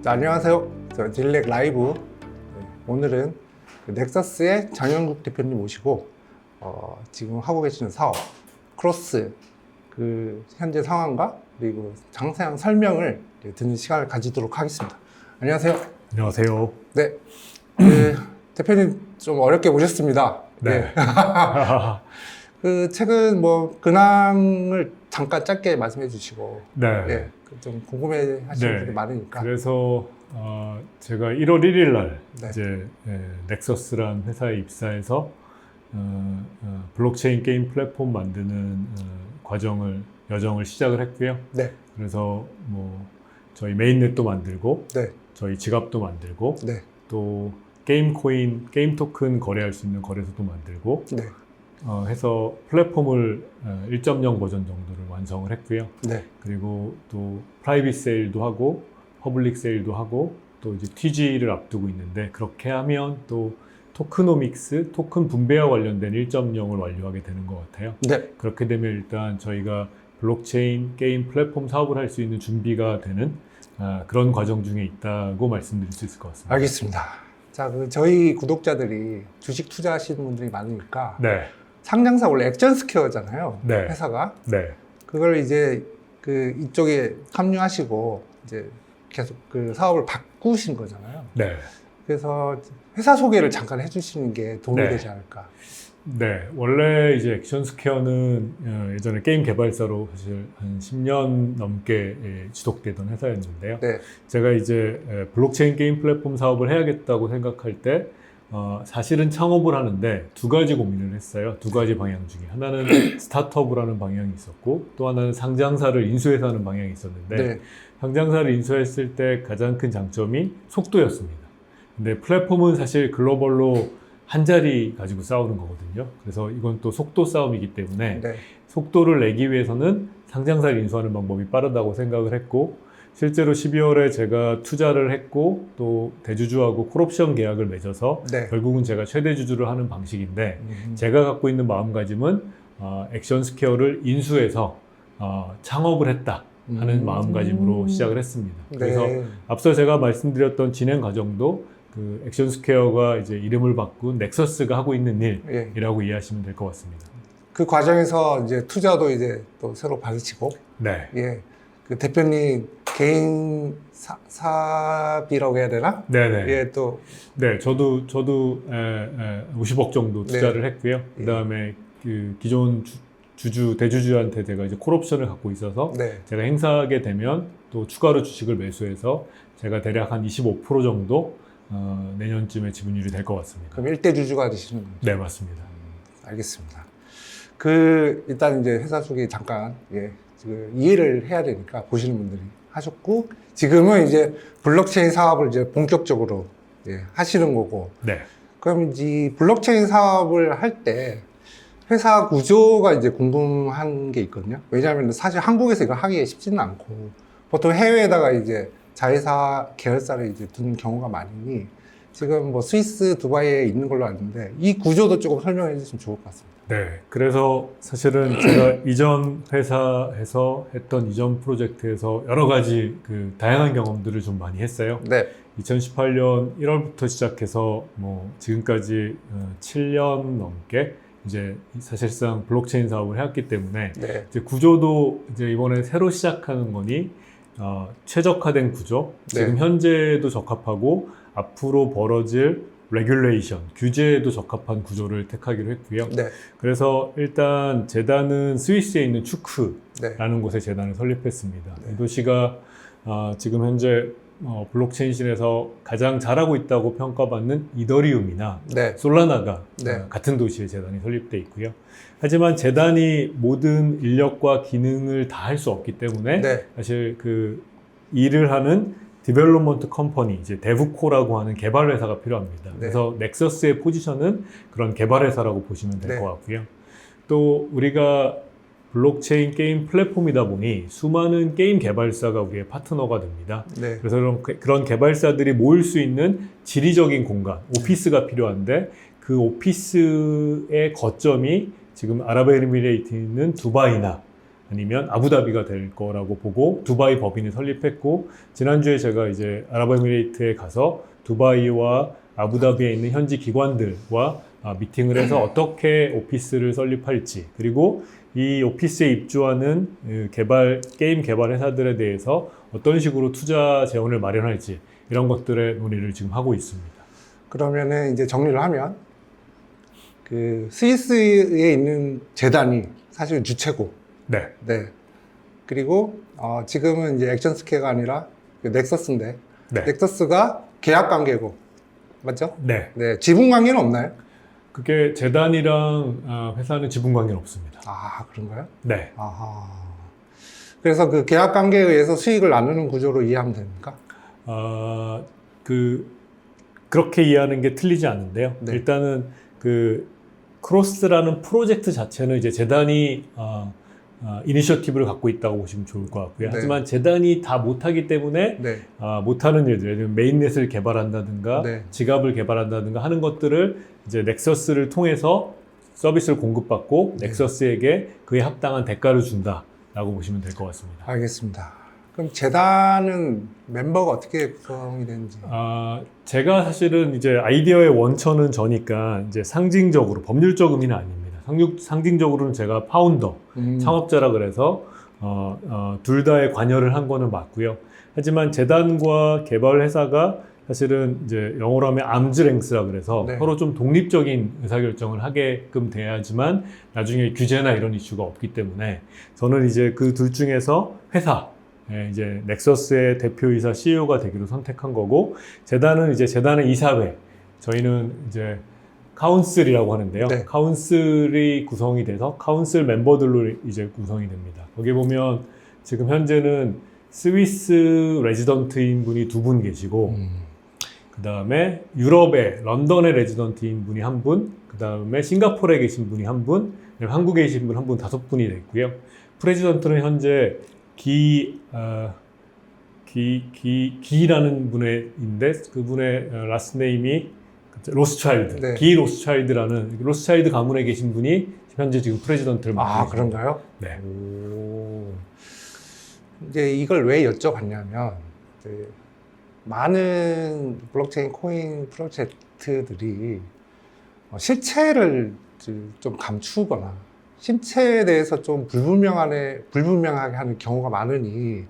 네, 안녕하세요. 저 딜렉 라이브. 오늘은 그 넥서스의 장영국 대표님 모시고 지금 하고 계시는 사업 크로스 그 현재 상황과 그리고 장세한 설명을 듣는 시간을 가지도록 하겠습니다. 안녕하세요. 안녕하세요. 네, 대표님 좀 어렵게 모셨습니다. 네. 그 최근 뭐 근황을 잠깐 짧게 말씀해 주시고, 네. 좀 궁금해 하시는 네. 분들이 많으니까. 그래서 제가 1월 1일 날 네. 이제 넥서스란 회사에 입사해서 블록체인 게임 플랫폼 만드는 여정을 시작을 했고요. 네, 그래서 뭐 저희 메인넷도 만들고 네, 저희 지갑도 만들고 네, 또 게임 코인, 게임 토큰 거래할 수 있는 거래소도 만들고 네, 해서 플랫폼을 1.0 버전 정도를 완성을 했고요. 네, 그리고 또 프라이빗 세일도 하고 퍼블릭 세일도 하고 또 이제 TG를 앞두고 있는데, 그렇게 하면 또 토크노믹스, 토큰 분배와 관련된 1.0을 완료하게 되는 것 같아요. 네. 그렇게 되면 일단 저희가 블록체인 게임 플랫폼 사업을 할 수 있는 준비가 되는 그런 과정 중에 있다고 말씀드릴 수 있을 것 같습니다. 알겠습니다. 자, 저희 구독자들이 주식 투자하시는 분들이 많으니까 네, 상장사 원래 액션스퀘어잖아요. 네. 회사가. 네, 그걸 이제 이쪽에 합류하시고 이제 계속 그 사업을 바꾸신 거잖아요. 네. 그래서 회사 소개를 잠깐 해주시는 게 도움이 네. 되지 않을까. 네, 원래 이제 액션스퀘어는 예전에 게임 개발사로 사실 한 10년 넘게 지속되던 회사였는데요. 네, 제가 이제 블록체인 게임 플랫폼 사업을 해야겠다고 생각할 때 사실은 창업을 하는데 두 가지 고민을 했어요. 두 가지 방향 중에 하나는 스타트업을 하는 방향이 있었고, 또 하나는 상장사를 인수해서 하는 방향이 있었는데, 네, 상장사를 인수했을 때 가장 큰 장점이 속도였습니다. 근데 플랫폼은 사실 글로벌로 한 자리 가지고 싸우는 거거든요. 그래서 이건 또 속도 싸움이기 때문에 네, 속도를 내기 위해서는 상장사를 인수하는 방법이 빠르다고 생각을 했고, 실제로 12월에 제가 투자를 했고 또 대주주하고 콜옵션 계약을 맺어서 네. 결국은 제가 최대 주주를 하는 방식인데, 제가 갖고 있는 마음가짐은 액션스퀘어를 인수해서 창업을 했다 하는 마음가짐으로 시작을 했습니다. 그래서 네. 앞서 제가 말씀드렸던 진행 과정도 그 액션스퀘어가 이제 이름을 바꾼 넥서스가 하고 있는 예. 일이라고 이해하시면 될 것 같습니다. 그 과정에서 이제 투자도 이제 또 새로 받으시고, 네. 예. 그 대표님 개인 사업이라고 해야 되나? 네네. 예, 또. 네, 저도 50억 정도 투자를 했고요. 예. 그 다음에 그 기존 대주주한테 제가 이제 콜옵션을 갖고 있어서 네. 제가 행사하게 되면 또 추가로 주식을 매수해서 제가 대략 한 25% 정도 내년쯤에 지분율이 될 것 같습니다. 그럼 1대 주주가 되시는 거죠? 네, 맞습니다. 알겠습니다. 일단 이제 회사 소개 잠깐, 이해를 해야 되니까 보시는 분들이 하셨고, 지금은 이제 블록체인 사업을 이제 본격적으로 하시는 거고, 네. 그럼 이 블록체인 사업을 할 때 회사 구조가 이제 궁금한 게 있거든요. 왜냐하면 사실 한국에서 이거 하기 쉽지는 않고, 보통 해외에다가 이제 자회사 계열사를 이제 두는 경우가 많으니, 지금 뭐 스위스, 두바이에 있는 걸로 아는데, 이 구조도 조금 설명해 주시면 좋을 것 같습니다. 네. 그래서 사실은 제가 이전 회사에서 했던 이전 프로젝트에서 여러 가지 그 다양한 경험들을 좀 많이 했어요. 네. 2018년 1월부터 시작해서 뭐 지금까지 7년 넘게 이제 사실상 블록체인 사업을 해왔기 때문에 네. 이제 구조도 이제 이번에 새로 시작하는 거니 최적화된 구조, 지금 네. 현재도 적합하고 앞으로 벌어질 레귤레이션, 규제에도 적합한 구조를 택하기로 했고요. 네. 그래서 일단 재단은 스위스에 있는 추크라는 네. 곳에 재단을 설립했습니다. 네. 이 도시가 지금 현재 블록체인실에서 가장 잘하고 있다고 평가받는 이더리움이나 네. 솔라나가 네. 같은 도시에 재단이 설립돼 있고요. 하지만 재단이 모든 인력과 기능을 다 할 수 없기 때문에 네. 사실 그 일을 하는 디벨롭먼트 컴퍼니, 이제 데브코라고 하는 개발 회사가 필요합니다. 네. 그래서 넥서스의 포지션은 그런 개발 회사라고 보시면 될 네. 것 같고요. 또 우리가 블록체인 게임 플랫폼이다 보니 수많은 게임 개발사가 우리의 파트너가 됩니다. 네. 그래서 그런 개발사들이 모일 수 있는 지리적인 공간, 오피스가 필요한데, 그 오피스의 거점이 지금 아랍에미레이트에 있는 두바이나 아니면 아부다비가 될 거라고 보고 두바이 법인을 설립했고, 지난주에 제가 이제 아랍에미레이트에 가서 두바이와 아부다비에 있는 현지 기관들과 미팅을 해서 어떻게 오피스를 설립할지, 그리고 이 오피스에 입주하는 게임 개발 회사들에 대해서 어떤 식으로 투자 재원을 마련할지, 이런 것들의 논의를 지금 하고 있습니다. 그러면은 이제 정리를 하면 그 스위스에 있는 재단이 사실 주체고, 네. 네. 그리고 지금은 이제 액션스퀘어가 아니라 그 넥서스인데, 네. 넥서스가 계약 관계고, 맞죠? 네. 네. 지분 관계는 없나요? 그게 재단이랑 회사는 지분 관계는 없습니다. 아, 그런가요? 네. 아하. 그래서 그 계약 관계에 의해서 수익을 나누는 구조로 이해하면 됩니까? 그렇게 이해하는 게 틀리지 않는데요. 네. 일단은 그 크로스라는 프로젝트 자체는 이제 재단이 이니셔티브를 갖고 있다고 보시면 좋을 것 같고요. 네. 하지만 재단이 다 못하기 때문에 네. 못하는 일들, 예를 들면 메인넷을 개발한다든가 네. 지갑을 개발한다든가 하는 것들을 이제 넥서스를 통해서 서비스를 공급받고 네. 넥서스에게 그에 합당한 대가를 준다라고 보시면 될 것 같습니다. 알겠습니다. 그럼 재단은 멤버가 어떻게 구성이 되는지. 제가 사실은 이제 아이디어의 원천은 저니까 이제 상징적으로 법률적 의미는 아닙니다. 상징적으로는 제가 파운더, 창업자라 그래서 둘 다의 관여를 한 거는 맞고요. 하지만 재단과 개발 회사가 사실은 이제 영어로 하면 암즈랭스라 그래서 네. 서로 좀 독립적인 의사결정을 하게끔 돼야지만 나중에 규제나 이런 이슈가 없기 때문에 저는 이제 그 둘 중에서 회사, 이제 넥서스의 대표이사 CEO가 되기로 선택한 거고, 재단은 이제 재단의 이사회, 저희는 이제 카운슬이라고 하는데요. 네. 카운슬이 구성이 돼서 카운슬 멤버들로 이제 구성이 됩니다. 거기 보면 지금 현재는 스위스 레지던트인 분이 2분 계시고, 그 다음에 유럽의 런던의 레지던트인 분이 1분, 그 다음에 싱가포르에 계신 분이 1분, 한국에 계신 분 1분, 5분이 됐고요. 프레지던트는 현재 기라는 분인데 그분의 라스트 네임이 로스차일드, 네. 기 로스차일드라는 로스차일드 가문에 계신 분이 현재 지금 프레지던트를 맡고 아, 계십니다. 그런가요? 네. 오. 이제 이걸 왜 여쭤봤냐면, 많은 블록체인 코인 프로젝트들이 실체를 좀 감추거나 실체에 대해서 좀 불분명하게 하는 경우가 많으니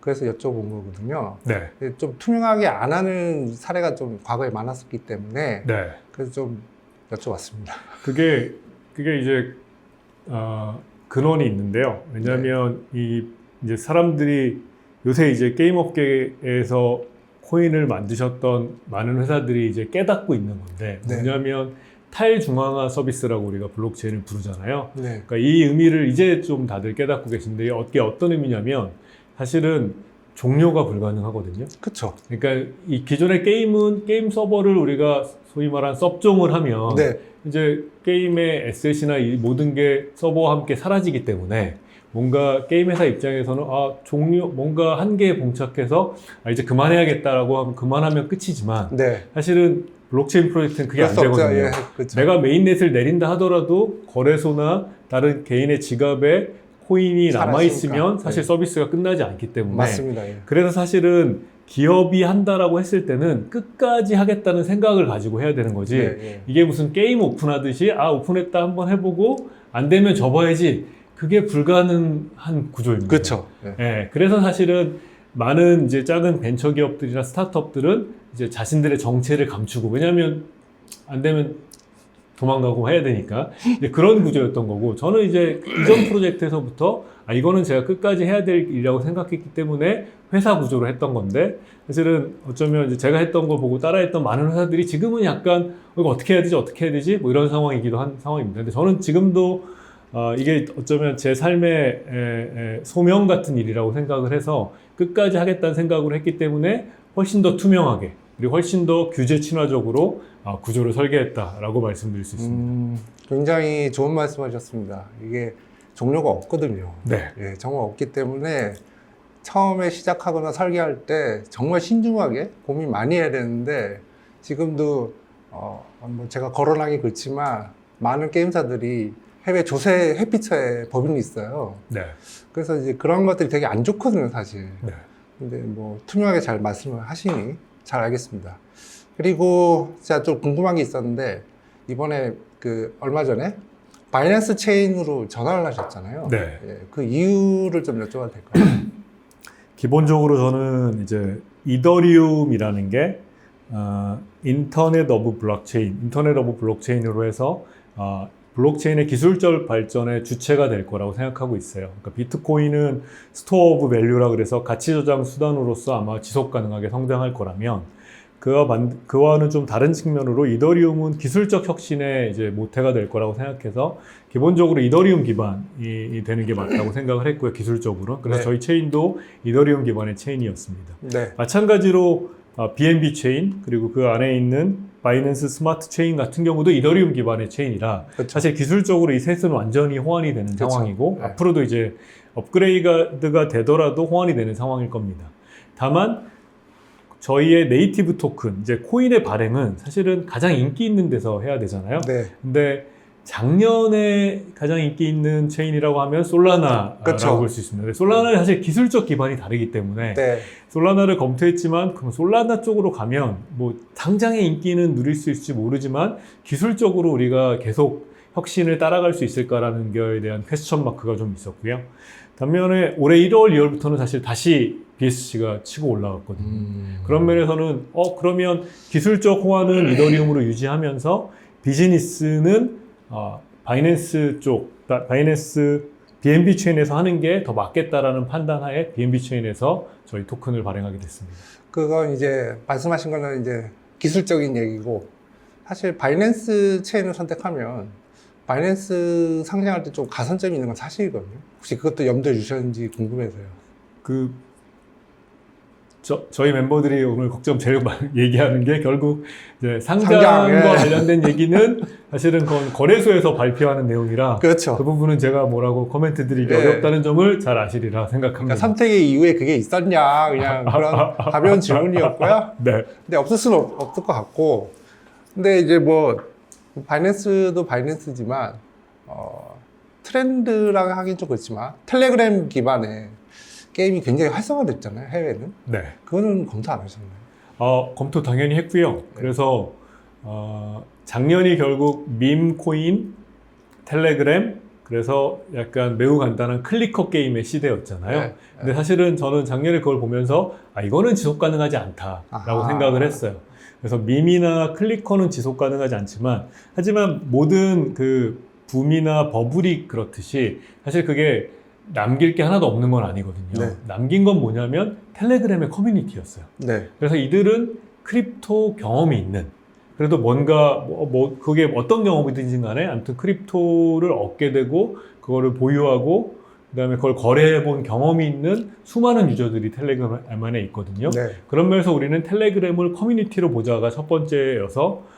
그래서 여쭤본 거거든요. 네. 좀 투명하게 안 하는 사례가 좀 과거에 많았었기 때문에 네. 그래서 좀 여쭤봤습니다. 그게 이제 근원이 있는데요. 왜냐하면 이제 사람들이 요새 이제 게임 업계에서 코인을 만드셨던 많은 회사들이 이제 깨닫고 있는 건데, 네. 뭐냐면 탈중앙화 서비스라고 우리가 블록체인을 부르잖아요. 네. 그러니까 이 의미를 이제 좀 다들 깨닫고 계신데, 이게 어떤 의미냐면 사실은 종료가 불가능하거든요. 그쵸. 그러니까 이 기존의 게임 서버를 우리가 소위 말한 섭종을 하면 네. 이제 게임의 에셋이나 이 모든 게 서버와 함께 사라지기 때문에 뭔가 게임 회사 입장에서는 뭔가 한계에 봉착해서 이제 그만해야겠다라고 하면 그만하면 끝이지만, 네. 사실은 블록체인 프로젝트는 그게 안 그럴 수 없죠. 되거든요. 예, 그쵸. 내가 메인넷을 내린다 하더라도 거래소나 다른 개인의 지갑에 코인이 남아있으면 사라지니까. 사실 네. 서비스가 끝나지 않기 때문에, 맞습니다. 예. 그래서 사실은 기업이 한다라고 했을 때는 끝까지 하겠다는 생각을 가지고 해야 되는 거지. 네, 예. 이게 무슨 게임 오픈하듯이 오픈했다 한번 해보고 안 되면 접어야지, 그게 불가능한 구조입니다. 그렇죠. 예. 예, 그래서 사실은 많은 이제 작은 벤처 기업들이나 스타트업들은 이제 자신들의 정체를 감추고, 왜냐하면 안 되면 도망가고 해야 되니까 이제 그런 구조였던 거고, 저는 이제 이전 프로젝트에서부터 이거는 제가 끝까지 해야 될 일이라고 생각했기 때문에 회사 구조로 했던 건데, 사실은 어쩌면 이제 제가 했던 걸 보고 따라했던 많은 회사들이 지금은 약간 이거 어떻게 해야 되지 뭐 이런 상황이기도 한 상황입니다. 근데 저는 지금도 이게 어쩌면 제 삶의 소명 같은 일이라고 생각을 해서 끝까지 하겠다는 생각으로 했기 때문에 훨씬 더 투명하게, 그리고 훨씬 더 규제 친화적으로 구조를 설계했다라고 말씀드릴 수 있습니다. 굉장히 좋은 말씀하셨습니다. 이게 종료가 없거든요. 네. 예, 정말 없기 때문에 처음에 시작하거나 설계할 때 정말 신중하게 고민 많이 해야 되는데, 지금도 뭐 제가 거론하기 그렇지만 많은 게임사들이 해외 조세 회피처에 법인이 있어요. 네. 그래서 이제 그런 것들이 되게 안 좋거든요, 사실. 네. 근데 뭐 투명하게 잘 말씀을 하시니 잘 알겠습니다. 그리고 제가 좀 궁금한 게 있었는데 이번에 그 얼마 전에 바이낸스 체인으로 전환을 하셨잖아요. 네. 예, 그 이유를 좀 여쭤봐도 될까요? 기본적으로 저는 이제 이더리움이라는 게 인터넷 오브 블록체인으로 해서 블록체인의 기술적 발전의 주체가 될 거라고 생각하고 있어요. 그러니까 비트코인은 스토어 오브 밸류라 그래서 가치 저장 수단으로서 아마 지속 가능하게 성장할 거라면 그와는 좀 다른 측면으로 이더리움은 기술적 혁신의 이제 모태가 될 거라고 생각해서 기본적으로 이더리움 기반이 되는 게 맞다고 생각을 했고요, 기술적으로. 그래서 네. 저희 체인도 이더리움 기반의 체인이었습니다. 네. 마찬가지로 BNB 체인 그리고 그 안에 있는 바이낸스 스마트 체인 같은 경우도 이더리움 기반의 체인이라 그렇죠. 사실 기술적으로 이 셋은 완전히 호환이 되는 그렇죠. 상황이고 네. 앞으로도 이제 업그레이드가 되더라도 호환이 되는 상황일 겁니다. 다만 저희의 네이티브 토큰, 이제 코인의 발행은 사실은 가장 인기 있는 데서 해야 되잖아요. 네. 근데 작년에 가장 인기 있는 체인이라고 하면 솔라나라고 그렇죠. 볼 수 있습니다. 솔라나는 사실 기술적 기반이 다르기 때문에 네. 솔라나를 검토했지만 그럼 솔라나 쪽으로 가면 뭐 당장의 인기는 누릴 수 있을지 모르지만 기술적으로 우리가 계속 혁신을 따라갈 수 있을까라는 거에 대한 퀘스천 마크가 좀 있었고요. 반면에 올해 1월, 2월부터는 사실 다시 BSC가 치고 올라갔거든요. 그런 면에서는 그러면 기술적 호환은 이더리움으로 유지하면서 비즈니스는 바이낸스 BNB 체인에서 하는 게 더 맞겠다라는 판단하에 BNB 체인에서 저희 토큰을 발행하게 됐습니다. 그건 이제 말씀하신 거는 이제 기술적인 얘기고 사실 바이낸스 체인을 선택하면 바이낸스 상장할 때 좀 가산점이 있는 건 사실이거든요. 혹시 그것도 염두에 주셨는지 궁금해서요. 저희 멤버들이 오늘 걱정 제일 많이 얘기하는 게 결국 이제 상장, 상장과 예. 관련된 얘기는 사실은 그건 거래소에서 발표하는 내용이라 그렇죠. 그 부분은 제가 뭐라고 코멘트 드리기 예. 어렵다는 점을 잘 아시리라 생각합니다. 그러니까 삼택의 이후에 그게 있었냐 그냥 그런 가벼운 질문이었고요. 네. 근데 없을 수는 없을 것 같고 근데 이제 뭐 바이낸스도 바이낸스지만 트렌드랑 하긴 좀 그렇지만 텔레그램 기반의 게임이 굉장히 활성화됐잖아요, 해외는. 네. 그거는 검토 안 하셨나요? 검토 당연히 했고요. 그래서 작년이 결국 밈코인, 텔레그램, 그래서 약간 매우 간단한 클리커 게임의 시대였잖아요. 네. 근데 사실은 저는 작년에 그걸 보면서 이거는 지속 가능하지 않다라고 아하. 생각을 했어요. 그래서 밈이나 클리커는 지속 가능하지 않지만 하지만 모든 그 붐이나 버블이 그렇듯이 사실 그게 남길 게 하나도 없는 건 아니거든요. 네. 남긴 건 뭐냐면 텔레그램의 커뮤니티였어요. 네. 그래서 이들은 크립토 경험이 있는 그래도 뭔가 그게 어떤 경험이든지 간에 아무튼 크립토를 얻게 되고 그거를 보유하고 그다음에 그걸 거래해 본 경험이 있는 수많은 유저들이 텔레그램 안에 있거든요. 네. 그런 면에서 우리는 텔레그램을 커뮤니티로 보자가 첫 번째여서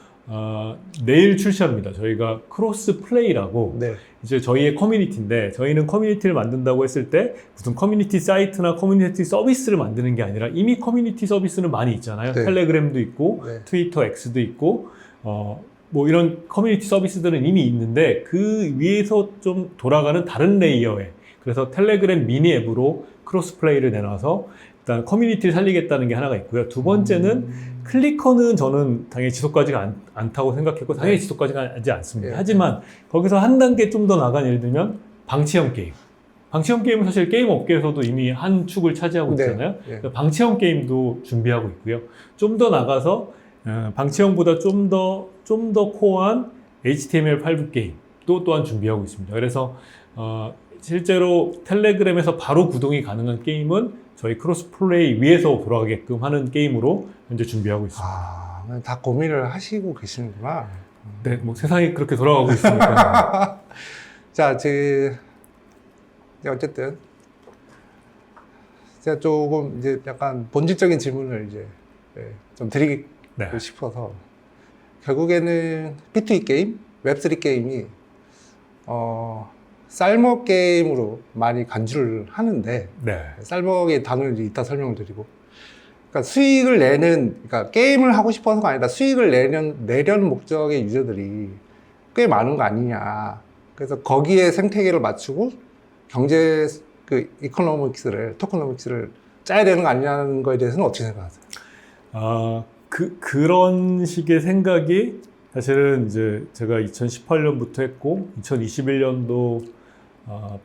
내일 출시합니다. 저희가 크로스 플레이라고 네. 이제 저희의 커뮤니티인데 저희는 커뮤니티를 만든다고 했을 때 무슨 커뮤니티 사이트나 커뮤니티 서비스를 만드는 게 아니라 이미 커뮤니티 서비스는 많이 있잖아요. 네. 텔레그램도 있고 네. 트위터 X도 있고 뭐 이런 커뮤니티 서비스들은 이미 있는데 그 위에서 좀 돌아가는 다른 레이어에 그래서 텔레그램 미니 앱으로 크로스 플레이를 내놔서 일단 커뮤니티를 살리겠다는 게 하나가 있고요. 두 번째는 클리커는 저는 당연히 지속까지가 않다고 생각했고 당연히 지속까지가 하지 않습니다. 예. 하지만 거기서 한 단계 좀 더 나간 예를 들면 방치형 게임. 방치형 게임은 사실 게임 업계에서도 이미 한 축을 차지하고 네. 있잖아요. 예. 방치형 게임도 준비하고 있고요. 좀 더 나가서 방치형보다 좀 더 코어한 HTML5 게임도 또한 준비하고 있습니다. 그래서 실제로 텔레그램에서 바로 구동이 가능한 게임은 저희 크로스 플레이 위에서 돌아가게끔 하는 게임으로 현재 준비하고 있습니다. 다 고민을 하시고 계시는구나. 네, 뭐 세상이 그렇게 돌아가고 있으니까. 자, 어쨌든 제가 조금 이제 약간 본질적인 질문을 이제 좀 드리고 네. 싶어서 결국에는 P2E 게임, 웹3 게임이 쌀먹 게임으로 많이 간주를 하는데 네. 쌀먹의 단어를 이따 설명을 드리고 그러니까 수익을 내는 그러니까 게임을 하고 싶어서가 아니라 수익을 내려는 목적의 유저들이 꽤 많은 거 아니냐 그래서 거기에 생태계를 맞추고 경제 그 이코노믹스를 토크노믹스를 짜야 되는 거 아니냐는 거에 대해서는 어떻게 생각하세요? 그런 식의 생각이 사실은 이제 제가 2018년부터 했고 2021년도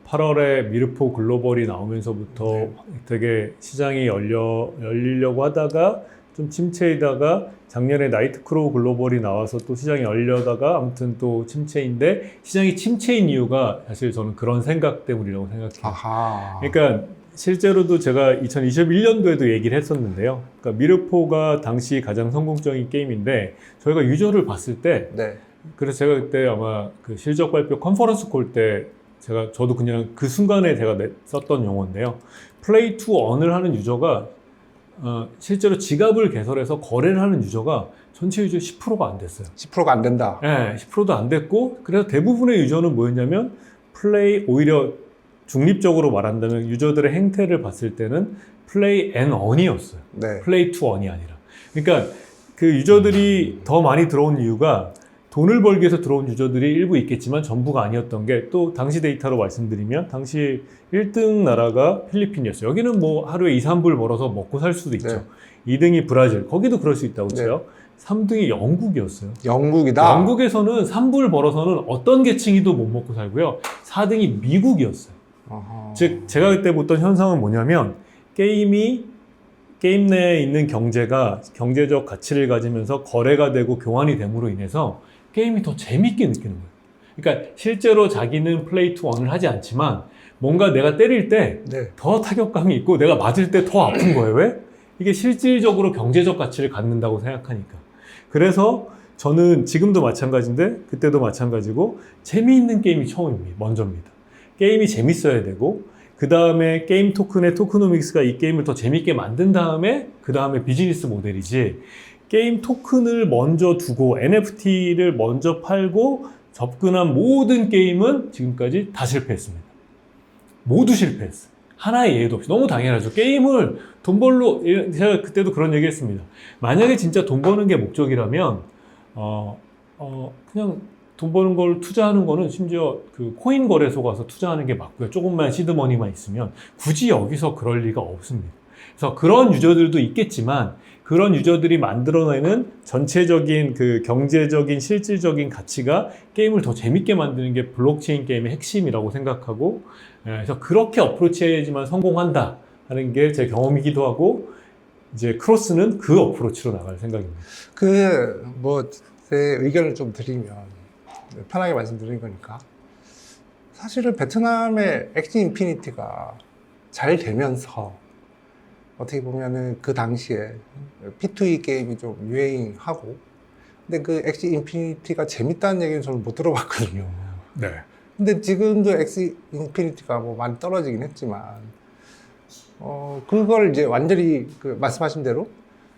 8월에 미르포 글로벌이 나오면서부터 네. 되게 시장이 열리려고 하다가 좀 침체이다가 작년에 나이트크로우 글로벌이 나와서 또 시장이 열려다가 아무튼 또 침체인데 시장이 침체인 이유가 사실 저는 그런 생각 때문이라고 생각해요. 아하. 그러니까 실제로도 제가 2021년도에도 얘기를 했었는데요. 그러니까 미르포가 당시 가장 성공적인 게임인데 저희가 유저를 봤을 때 네. 그래서 제가 그때 아마 그 실적 발표 컨퍼런스 콜 때 저도 그냥 그 순간에 제가 썼던 용어인데요. 플레이 투 언을 하는 유저가 실제로 지갑을 개설해서 거래를 하는 유저가 전체 유저 10%가 안 됐어요. 10%가 안 된다. 네, 10%도 안 됐고 그래서 대부분의 유저는 뭐였냐면 오히려 중립적으로 말한다면 유저들의 행태를 봤을 때는 플레이 앤 언이었어요. 네. 플레이 투 언이 아니라. 그러니까 그 유저들이 더 많이 들어온 이유가 돈을 벌기 위해서 들어온 유저들이 일부 있겠지만 전부가 아니었던 게 또 당시 데이터로 말씀드리면 당시 1등 나라가 필리핀이었어요. 여기는 뭐 하루에 2, 3불 벌어서 먹고 살 수도 있죠. 네. 2등이 브라질, 거기도 그럴 수 있다고 네. 쳐요. 3등이 영국이었어요. 영국이다. 영국에서는 3불 벌어서는 어떤 계층이도 못 먹고 살고요. 4등이 미국이었어요. 어허. 즉 제가 그때 봤던 현상은 뭐냐면 게임 내에 있는 경제가 경제적 가치를 가지면서 거래가 되고 교환이 됨으로 인해서 게임이 더 재밌게 느끼는 거예요. 그러니까 실제로 자기는 플레이 투 원을 하지 않지만 뭔가 내가 때릴 때 더 네. 타격감이 있고 내가 맞을 때 더 아픈 거예요. 왜? 이게 실질적으로 경제적 가치를 갖는다고 생각하니까. 그래서 저는 지금도 마찬가지인데 그때도 마찬가지고 재미있는 게임이 먼저입니다. 게임이 재밌어야 되고 그 다음에 게임 토큰의 토크노믹스가 이 게임을 더 재밌게 만든 다음에 그 다음에 비즈니스 모델이지 게임 토큰을 먼저 두고 NFT를 먼저 팔고 접근한 모든 게임은 지금까지 다 실패했습니다. 모두 실패했어요. 하나의 예외도 없이. 너무 당연하죠. 게임을 제가 그때도 그런 얘기 했습니다. 만약에 진짜 돈 버는 게 목적이라면 그냥 돈 버는 걸 투자하는 거는 심지어 그 코인 거래소 가서 투자하는 게 맞고요. 조금만 시드머니만 있으면 굳이 여기서 그럴 리가 없습니다. 그래서 그런 유저들도 있겠지만 그런 유저들이 만들어내는 전체적인 그 경제적인 실질적인 가치가 게임을 더 재밌게 만드는 게 블록체인 게임의 핵심이라고 생각하고 그래서 그렇게 어프로치해야지만 성공한다 하는 게 제 경험이기도 하고 이제 크로스는 그 어프로치로 나갈 생각입니다. 제 의견을 좀 드리면 편하게 말씀드린 거니까 사실은 베트남의 엑시 인피니티가 잘 되면서 어떻게 보면은 그 당시에 P2E 게임이 좀 유행하고 근데 그 엑시 인피니티가 재밌다는 얘기는 저는 못 들어봤거든요. 네. 근데 지금도 엑시 인피니티가 뭐 많이 떨어지긴 했지만 그걸 이제 완전히 그 말씀하신 대로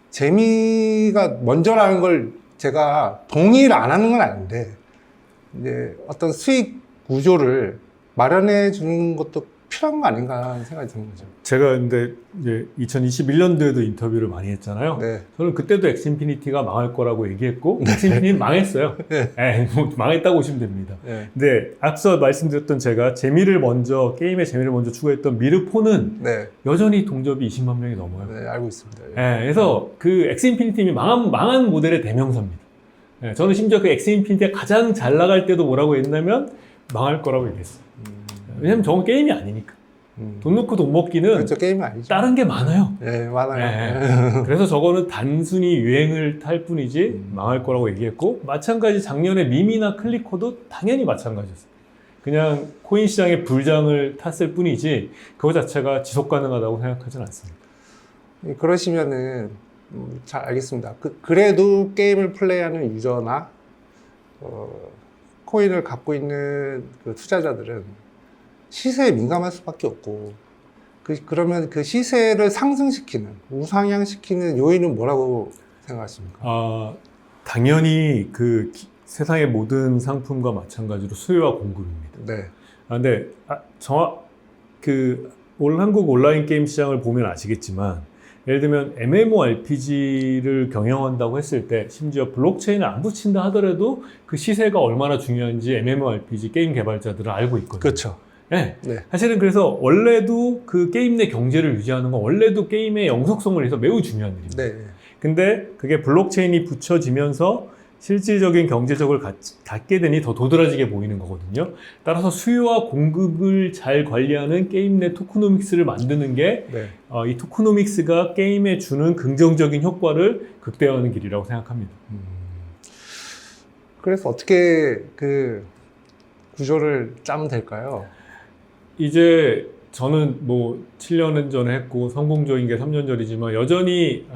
재미가 먼저라는 걸 제가 동의를 안 하는 건 아닌데 이제 어떤 수익 구조를 마련해 주는 것도 필요한 거 아닌가 하는 생각이 드는 거죠. 제가 근데 이제 2021년도에도 인터뷰를 많이 했잖아요. 네. 저는 그때도 엑스인피니티가 망할 거라고 얘기했고 엑스인피니티 망했어요. 네. 뭐 망했다고 보시면 됩니다. 네. 근데 앞서 말씀드렸던 제가 게임의 재미를 먼저 추구했던 미르포는 네. 여전히 동접이 20만 명이 넘어요. 네, 알고 있습니다. 그래서 그 엑스인피니티이 망한 모델의 대명사입니다. 저는 심지어 그 엑스인피니티가 가장 잘 나갈 때도 뭐라고 했냐면 망할 거라고 얘기했어요. 왜냐면 저건 게임이 아니니까. 돈 넣고 돈 먹기는 그렇죠, 게임이 아니죠. 다른 게 많아요. 네, 많아요. 그래서 저거는 단순히 유행을 탈 뿐이지 망할 거라고 얘기했고 마찬가지 작년에 밈이나 클리커도 당연히 마찬가지였어요. 그냥 코인 시장의 불장을 탔을 뿐이지 그거 자체가 지속 가능하다고 생각하지는 않습니다. 그러시면은 잘 알겠습니다. 그래도 게임을 플레이하는 유저나 코인을 갖고 있는 그 투자자들은 시세에 민감할 수밖에 없고 그러면 그 시세를 상승시키는 우상향시키는 요인은 뭐라고 생각하십니까? 당연히 그 세상의 모든 상품과 마찬가지로 수요와 공급입니다. 네. 근데 한국 온라인 게임 시장을 보면 아시겠지만 예를 들면 MMORPG를 경영한다고 했을 때 심지어 블록체인을 안 붙인다 하더라도 그 시세가 얼마나 중요한지 MMORPG 게임 개발자들은 알고 있거든요. 그렇죠. 네. 네. 사실은 그래서 원래도 그 게임 내 경제를 유지하는 건 원래도 게임의 영속성을 위해서 매우 중요한 일입니다. 네. 근데 그게 블록체인이 붙여지면서 실질적인 경제적을 갖게 되니 더 도드라지게 보이는 거거든요. 따라서 수요와 공급을 잘 관리하는 게임 내 토크노믹스를 만드는 게 네. 이 토크노믹스가 게임에 주는 긍정적인 효과를 극대화하는 길이라고 생각합니다. 그래서 어떻게 그 구조를 짜면 될까요? 이제 저는 뭐 7년 전에 했고 성공적인 게 3년 전이지만 여전히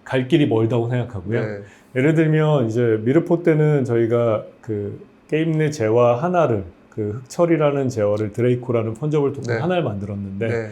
갈 길이 멀다고 생각하고요. 네. 예를 들면 이제 미르포 때는 저희가 그 게임 내 재화 하나를 그 흑철이라는 재화를 드레이코라는 펀저블 토큰 네. 하나를 만들었는데 네.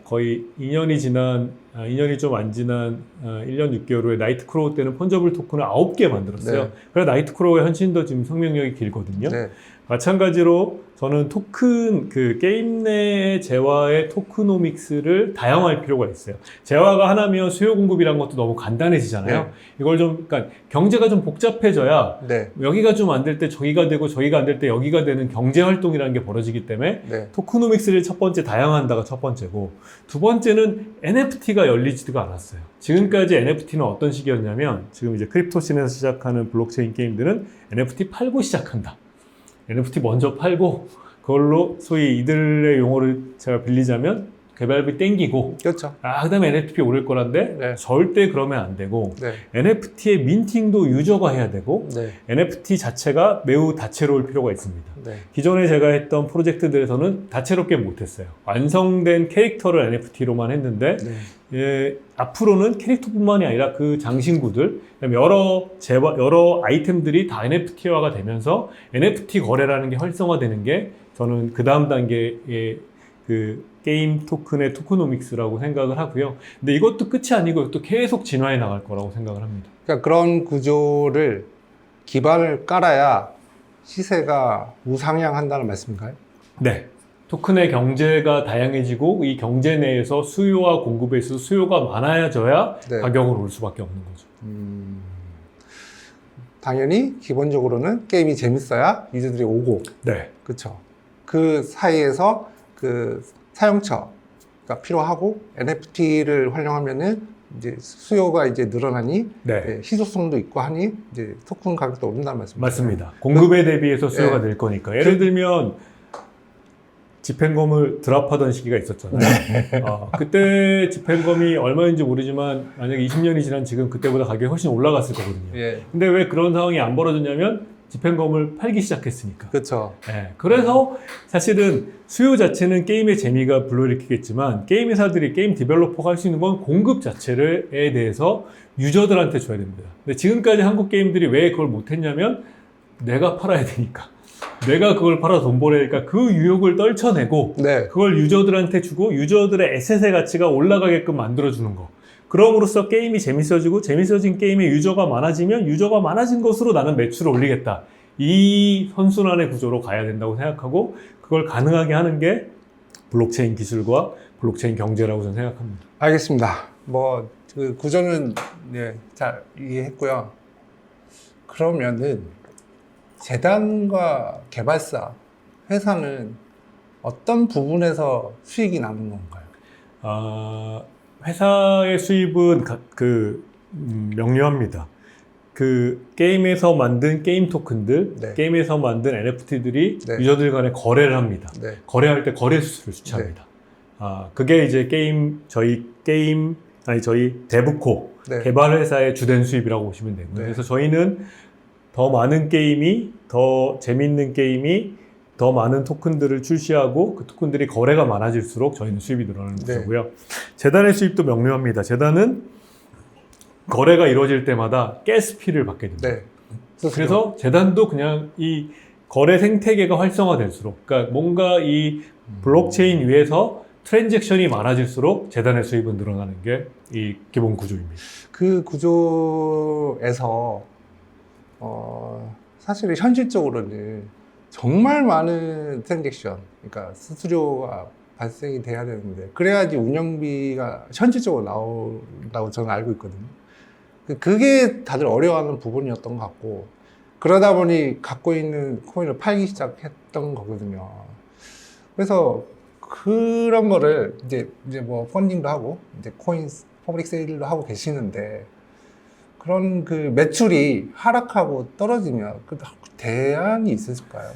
거의 2년이 좀 안 지난 1년 6개월 후에 나이트크로우 때는 펀저블 토큰을 9개 만들었어요. 네. 그래서 나이트크로우의 훨씬 더 지금 생명력이 길거든요. 네. 마찬가지로 저는 토큰, 그 게임 내 재화의 토크노믹스를 다양화할 필요가 있어요. 재화가 하나면 수요 공급이란 것도 너무 간단해지잖아요. 네. 이걸 좀, 그러니까 경제가 좀 복잡해져야 네. 여기가 좀 안 될 때 저기가 되고 저기가 안 될 때 여기가 되는 경제 활동이라는 게 벌어지기 때문에 네. 토크노믹스를 첫 번째 다양화한다가 첫 번째고, 두 번째는 NFT가 열리지가 않았어요. 지금까지 NFT는 어떤 식이었냐면, 지금 이제 크립토씬에서 시작하는 블록체인 게임들은 NFT 팔고 시작한다. NFT 먼저 팔고 그걸로 소위 이들의 용어를 제가 빌리자면 개발비 땡기고, 그렇죠. 그다음에 NFT 오를 거란데 네. 절대 그러면 안 되고, 네. NFT의 민팅도 유저가 해야 되고, 네. NFT 자체가 매우 다채로울 필요가 있습니다. 네. 기존에 제가 했던 프로젝트들에서는 다채롭게 못했어요. 완성된 캐릭터를 NFT로만 했는데 네. 앞으로는 캐릭터뿐만이 아니라 그 장신구들, 여러 아이템들이 다 NFT화가 되면서 NFT 거래라는 게 활성화되는 게 저는 그 다음 단계의 그 게임 토큰의 토크노믹스라고 생각을 하고요. 근데 이것도 끝이 아니고 또 계속 진화해 나갈 거라고 생각을 합니다. 그러니까 그런 구조를 기반을 깔아야 시세가 우상향한다는 말씀인가요? 네. 토큰의 경제가 다양해지고 이 경제 내에서 수요와 공급에 있어서 수요가 많아져야 네. 가격은 올 수밖에 없는 거죠. 당연히 기본적으로는 게임이 재밌어야 유저들이 오고, 네. 그렇죠. 그 사이에서 그 사용처가 필요하고 NFT를 활용하면은 이제 수요가 이제 늘어나니 네. 희소성도 있고 하니 이제 토큰 가격도 오른다는 말씀이죠. 맞습니다. 공급에 대비해서 수요가 네. 늘 거니까. 예를 들면 집행검을 드랍하던 시기가 있었잖아요. 그때 집행검이 얼마인지 모르지만 만약에 20년이 지난 지금 그때보다 가격이 훨씬 올라갔을 거거든요. 예. 근데 왜 그런 상황이 안 벌어졌냐면 집행검을 팔기 시작했으니까. 그렇죠. 네, 그래서 사실은 수요 자체는 게임의 재미가 불러일으키겠지만 게임 회사들이 게임 디벨로퍼가 할 수 있는 건 공급 자체에 대해서 유저들한테 줘야 됩니다. 근데 지금까지 한국 게임들이 왜 그걸 못했냐면 내가 팔아야 되니까. 내가 그걸 팔아서 돈 벌어야 되니까 그 유혹을 떨쳐내고 네. 그걸 유저들한테 주고 유저들의 에셋의 가치가 올라가게끔 만들어주는 거. 그럼으로써 게임이 재밌어진 게임에 유저가 많아지면 유저가 많아진 것으로 나는 매출을 올리겠다. 이 선순환의 구조로 가야 된다고 생각하고 그걸 가능하게 하는 게 블록체인 기술과 블록체인 경제라고 저는 생각합니다. 알겠습니다. 뭐 그 구조는 잘 이해했고요. 그러면은 재단과 개발사, 회사는 어떤 부분에서 수익이 나는 건가요? 회사의 수입은 명료합니다. 그 게임에서 만든 게임 토큰들, 네. 게임에서 만든 NFT들이 네. 유저들 간에 거래를 합니다. 네. 거래할 때 거래 수수료를 주차합니다. 그게 이제 저희 데브코 네. 개발 회사의 주된 수입이라고 보시면 되고요. 네. 그래서 저희는 더 많은 게임이, 더 재밌는 게임이, 더 많은 토큰들을 출시하고 그 토큰들이 거래가 많아질수록 저희는 수입이 늘어나는 네. 구조고요. 재단의 수입도 명료합니다. 재단은 거래가 이루어질 때마다 가스피를 받게 됩니다. 네. 그래서 재단도 그냥 이 거래 생태계가 활성화될수록, 그러니까 뭔가 이 블록체인 위에서 트랜잭션이 많아질수록 재단의 수입은 늘어나는 게 이 기본 구조입니다. 그 구조에서 사실 현실적으로는 정말 많은 트랜잭션, 그러니까 수수료가 발생이 돼야 되는데 그래야지 운영비가 현실적으로 나온다고 저는 알고 있거든요. 그게 다들 어려워하는 부분이었던 것 같고 그러다 보니 갖고 있는 코인을 팔기 시작했던 거거든요. 그래서 그런 거를 이제 뭐 펀딩도 하고 이제 코인 퍼블릭 세일도 하고 계시는데 그런 그 매출이 하락하고 떨어지면 그 대안이 있을까요?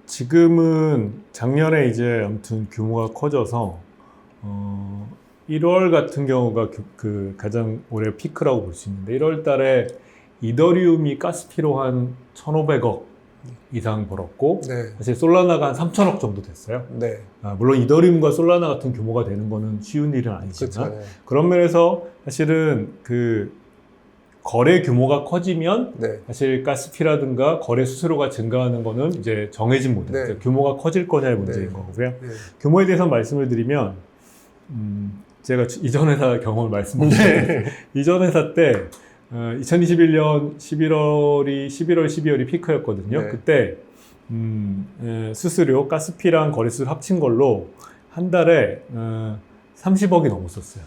지금은 작년에 이제 아무튼 규모가 커져서 1월 같은 경우가 가장 올해 피크라고 볼 수 있는데 1월 달에 이더리움이 가스피로 한 1,500억 이상 벌었고 네. 사실 솔라나가 한 3,000억 정도 됐어요. 네. 물론 이더리움과 솔라나 같은 규모가 되는 거는 쉬운 일은 아니지만 그렇죠. 네. 그런 면에서 사실은 거래 규모가 커지면 네. 사실 가스피라든가 거래 수수료가 증가하는 거는 이제 정해진 모델, 네. 규모가 커질 거냐의 문제인 네. 거고요. 네. 규모에 대해서 말씀을 드리면 제가 이전 회사 경험을 말씀드리면 이전 회사 때 2021년 11월, 12월이 피크였거든요. 네. 그때 수수료, 가스피랑 거래수를 합친 걸로 한 달에 30억이 넘었었어요.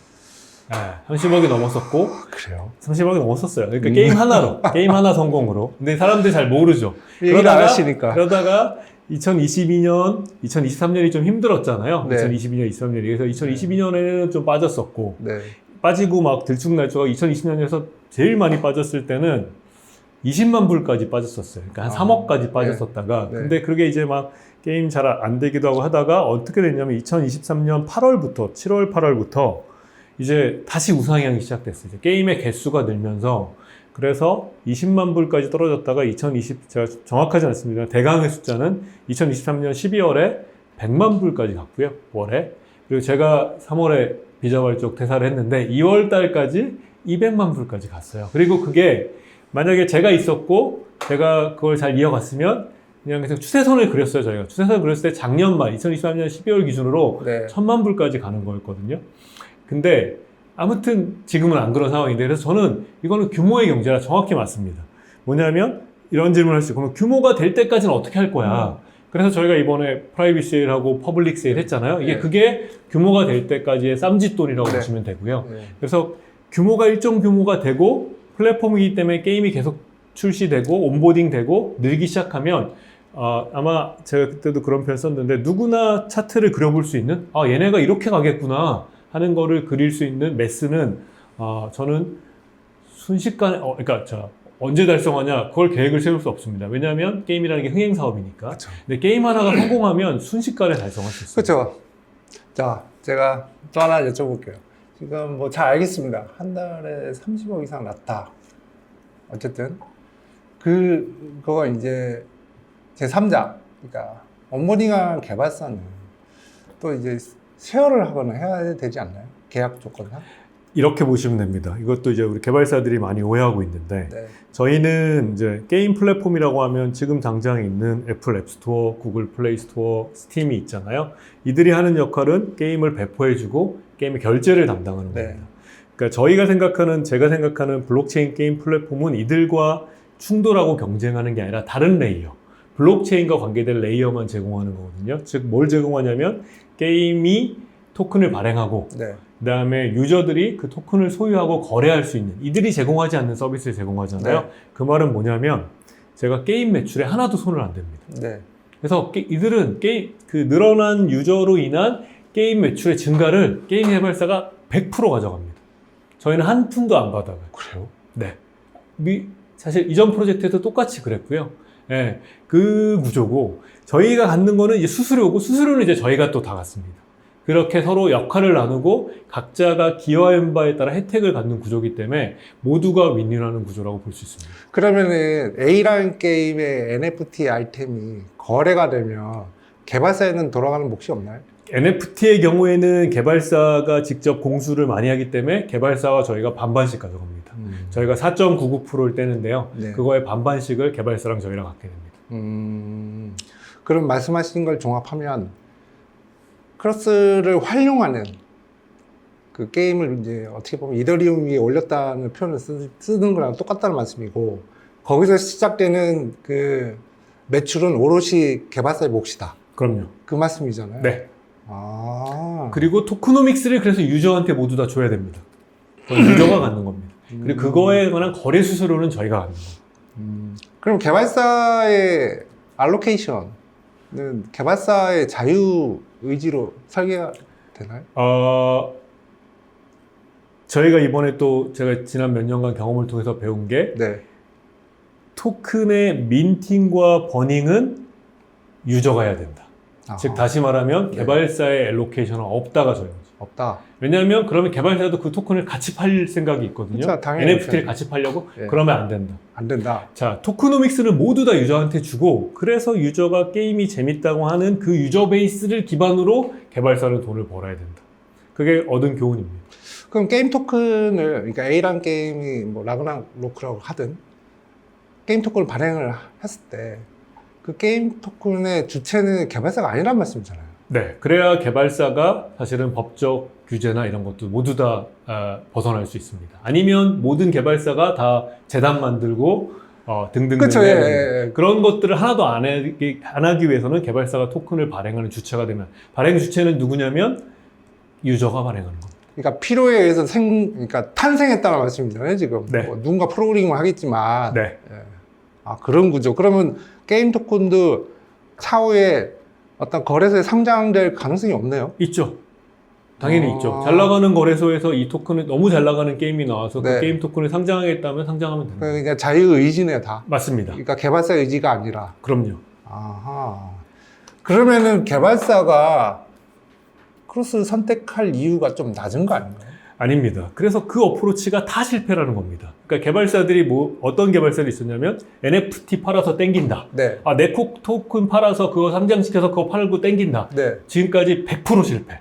30억이 넘었었고 그래요? 30억이 넘었었어요. 그러니까 게임 하나 성공으로. 근데 사람들이 잘 모르죠. 얘기를 안 하시니까. 그러다가 2023년이 좀 힘들었잖아요. 네. 2022년, 23년이. 그래서 2022년에는 좀 빠졌었고 네. 빠지고 막 들쭉날쭉하고 2020년에서 제일 많이 빠졌을 때는 20만 불까지 빠졌었어요. 그러니까 한 3억까지 빠졌었다가 네. 근데 그게 이제 막 게임 잘 안 되기도 하고 하다가 어떻게 됐냐면 2023년 8월부터 7월 8월부터 이제 다시 우상향이 시작됐어요. 이제 게임의 개수가 늘면서 그래서 20만 불까지 떨어졌다가 제가 정확하지 않습니다. 대강의 숫자는 2023년 12월에 100만 불까지 갔고요. 월에. 그리고 제가 3월에 비자발적 퇴사를 했는데 2월 달까지 200만 불까지 갔어요. 그리고 그게 만약에 제가 있었고 제가 그걸 잘 이어갔으면 그냥 추세선을 그렸어요. 저희가 추세선을 그렸을 때 작년 말 2023년 12월 기준으로 네. 1000만 불까지 가는 거였거든요. 근데 아무튼 지금은 안 그런 상황인데 그래서 저는 이거는 규모의 경제라 정확히 맞습니다. 뭐냐면 이런 질문을 할 수 있고 그럼 규모가 될 때까지는 어떻게 할 거야? 그래서 저희가 이번에 프라이빗 세일하고 퍼블릭 세일 했잖아요. 네. 그게 규모가 될 때까지의 쌈짓돈이라고 네. 보시면 되고요. 네. 그래서 규모가 일정 규모가 되고 플랫폼이기 때문에 게임이 계속 출시되고 온보딩 되고 늘기 시작하면 아마 제가 그때도 그런 표현 썼는데 누구나 차트를 그려볼 수 있는 얘네가 이렇게 가겠구나 하는 거를 그릴 수 있는 매스는 저는 순식간에 언제 달성하냐 그걸 계획을 세울 수 없습니다. 왜냐하면 게임이라는 게 흥행 사업이니까. 그렇죠. 근데 게임 하나가 성공하면 순식간에 달성할 수 있어요. 그렇죠. 자, 제가 또 하나 여쭤볼게요. 지금 뭐 잘 알겠습니다. 한 달에 30억 이상 났다. 어쨌든 그거 이제 제3자, 그러니까 온보딩한 개발사는 또 이제 쉐어를 하거나 해야 되지 않나요? 계약 조건상? 이렇게 보시면 됩니다. 이것도 이제 우리 개발사들이 많이 오해하고 있는데 네. 저희는 이제 게임 플랫폼이라고 하면 지금 당장 있는 애플 앱스토어, 구글 플레이 스토어, 스팀이 있잖아요. 이들이 하는 역할은 게임을 배포해주고 게임의 결제를 담당하는 네. 겁니다. 그러니까 제가 생각하는 블록체인 게임 플랫폼은 이들과 충돌하고 경쟁하는 게 아니라 다른 레이어, 블록체인과 관계된 레이어만 제공하는 거거든요. 즉 뭘 제공하냐면 게임이 토큰을 발행하고 네. 그 다음에 유저들이 그 토큰을 소유하고 거래할 수 있는 이들이 제공하지 않는 서비스를 제공하잖아요. 네. 그 말은 뭐냐면 제가 게임 매출에 하나도 손을 안 댑니다. 네. 그래서 이들은 늘어난 유저로 인한 게임 매출의 증가를 게임 개발사가 100% 가져갑니다. 저희는 한 푼도 안 받아가요. 그래요? 네. 사실 이전 프로젝트에도 똑같이 그랬고요. 네, 그 구조고 저희가 갖는 거는 이제 수수료고 수수료는 이제 저희가 또 다 갖습니다. 그렇게 서로 역할을 나누고 각자가 기여한 바에 따라 혜택을 갖는 구조이기 때문에 모두가 윈윈하는 구조라고 볼 수 있습니다. 그러면은 A라는 게임의 NFT 아이템이 거래가 되면 개발사에는 돌아가는 몫이 없나요? NFT의 경우에는 개발사가 직접 공수를 많이 하기 때문에 개발사와 저희가 반반씩 가져갑니다. 저희가 4.99%를 떼는데요. 네. 그거의 반반씩을 개발사랑 저희랑 갖게 됩니다. 그럼 말씀하신 걸 종합하면 크로스를 활용하는 그 게임을 이제 어떻게 보면 이더리움 위에 올렸다는 표현을 쓰는 거랑 똑같다는 말씀이고 거기서 시작되는 그 매출은 오롯이 개발사의 몫이다. 그럼요. 그 말씀이잖아요. 네. 아. 그리고 토크노믹스를 그래서 유저한테 모두 다 줘야 됩니다. 그건 유저가 갖는 겁니다. 그리고 그거에 관한 거래 수수료는 저희가 갖는 겁니다. 그럼 개발사의 알로케이션은 개발사의 자유 의지로 설계가 되나요? 저희가 이번에 또 제가 지난 몇 년간 경험을 통해서 배운 게 네. 토큰의 민팅과 버닝은 유저가 해야 된다. 아하. 즉 다시 말하면 네. 개발사의 엘로케이션은 없다가 저희 거죠. 없다. 왜냐하면 그러면 개발사도 그 토큰을 같이 팔 생각이 있거든요. 그쵸, 당연히 NFT를 그렇죠. 같이 팔려고? 네. 그러면 안 된다. 안 된다. 자, 토크노믹스를 모두 다 유저한테 주고 그래서 유저가 게임이 재밌다고 하는 그 유저 베이스를 기반으로 개발사는 돈을 벌어야 된다. 그게 얻은 교훈입니다. 그럼 게임 토큰을, 그러니까 A라는 게임이 뭐 라그나로크라고 하든 게임 토큰을 발행을 했을 때 그 게임 토큰의 주체는 개발사가 아니란 말씀이잖아요. 네, 그래야 개발사가 사실은 법적 규제나 이런 것도 모두 다 벗어날 수 있습니다. 아니면 모든 개발사가 다 재단 만들고 등등등 그쵸, 예. 그런 것들을 하나도 안 하기 위해서는 개발사가 토큰을 발행하는 주체가 되면 발행 주체는 누구냐면 유저가 발행하는 겁니다. 그러니까 필요에 의해서 그러니까 탄생했다는 말씀이잖아요, 지금. 네. 뭐 누군가 프로그래밍을 하겠지만. 네. 예. 아, 그런 구조. 그러면 게임 토큰도 차후에 어떤 거래소에 상장될 가능성이 없네요. 있죠. 당연히 아. 있죠. 잘 나가는 거래소에서 이 토큰을 너무 잘 나가는 게임이 나와서 네. 그 게임 토큰을 상장하겠다면 상장하면 됩니다. 그러니까 자유 의지네요, 다. 맞습니다. 그러니까 개발사 의지가 아니라. 그럼요. 아하. 그러면은 개발사가 크로스를 선택할 이유가 좀 낮은 거 아닌가요? 아닙니다. 그래서 그 어프로치가 다 실패라는 겁니다. 그러니까 개발사들이 어떤 개발사들이 있었냐면 NFT 팔아서 땡긴다. 네. 아, 내 토큰 팔아서 그거 상장시켜서 그거 팔고 땡긴다. 네. 지금까지 100% 실패.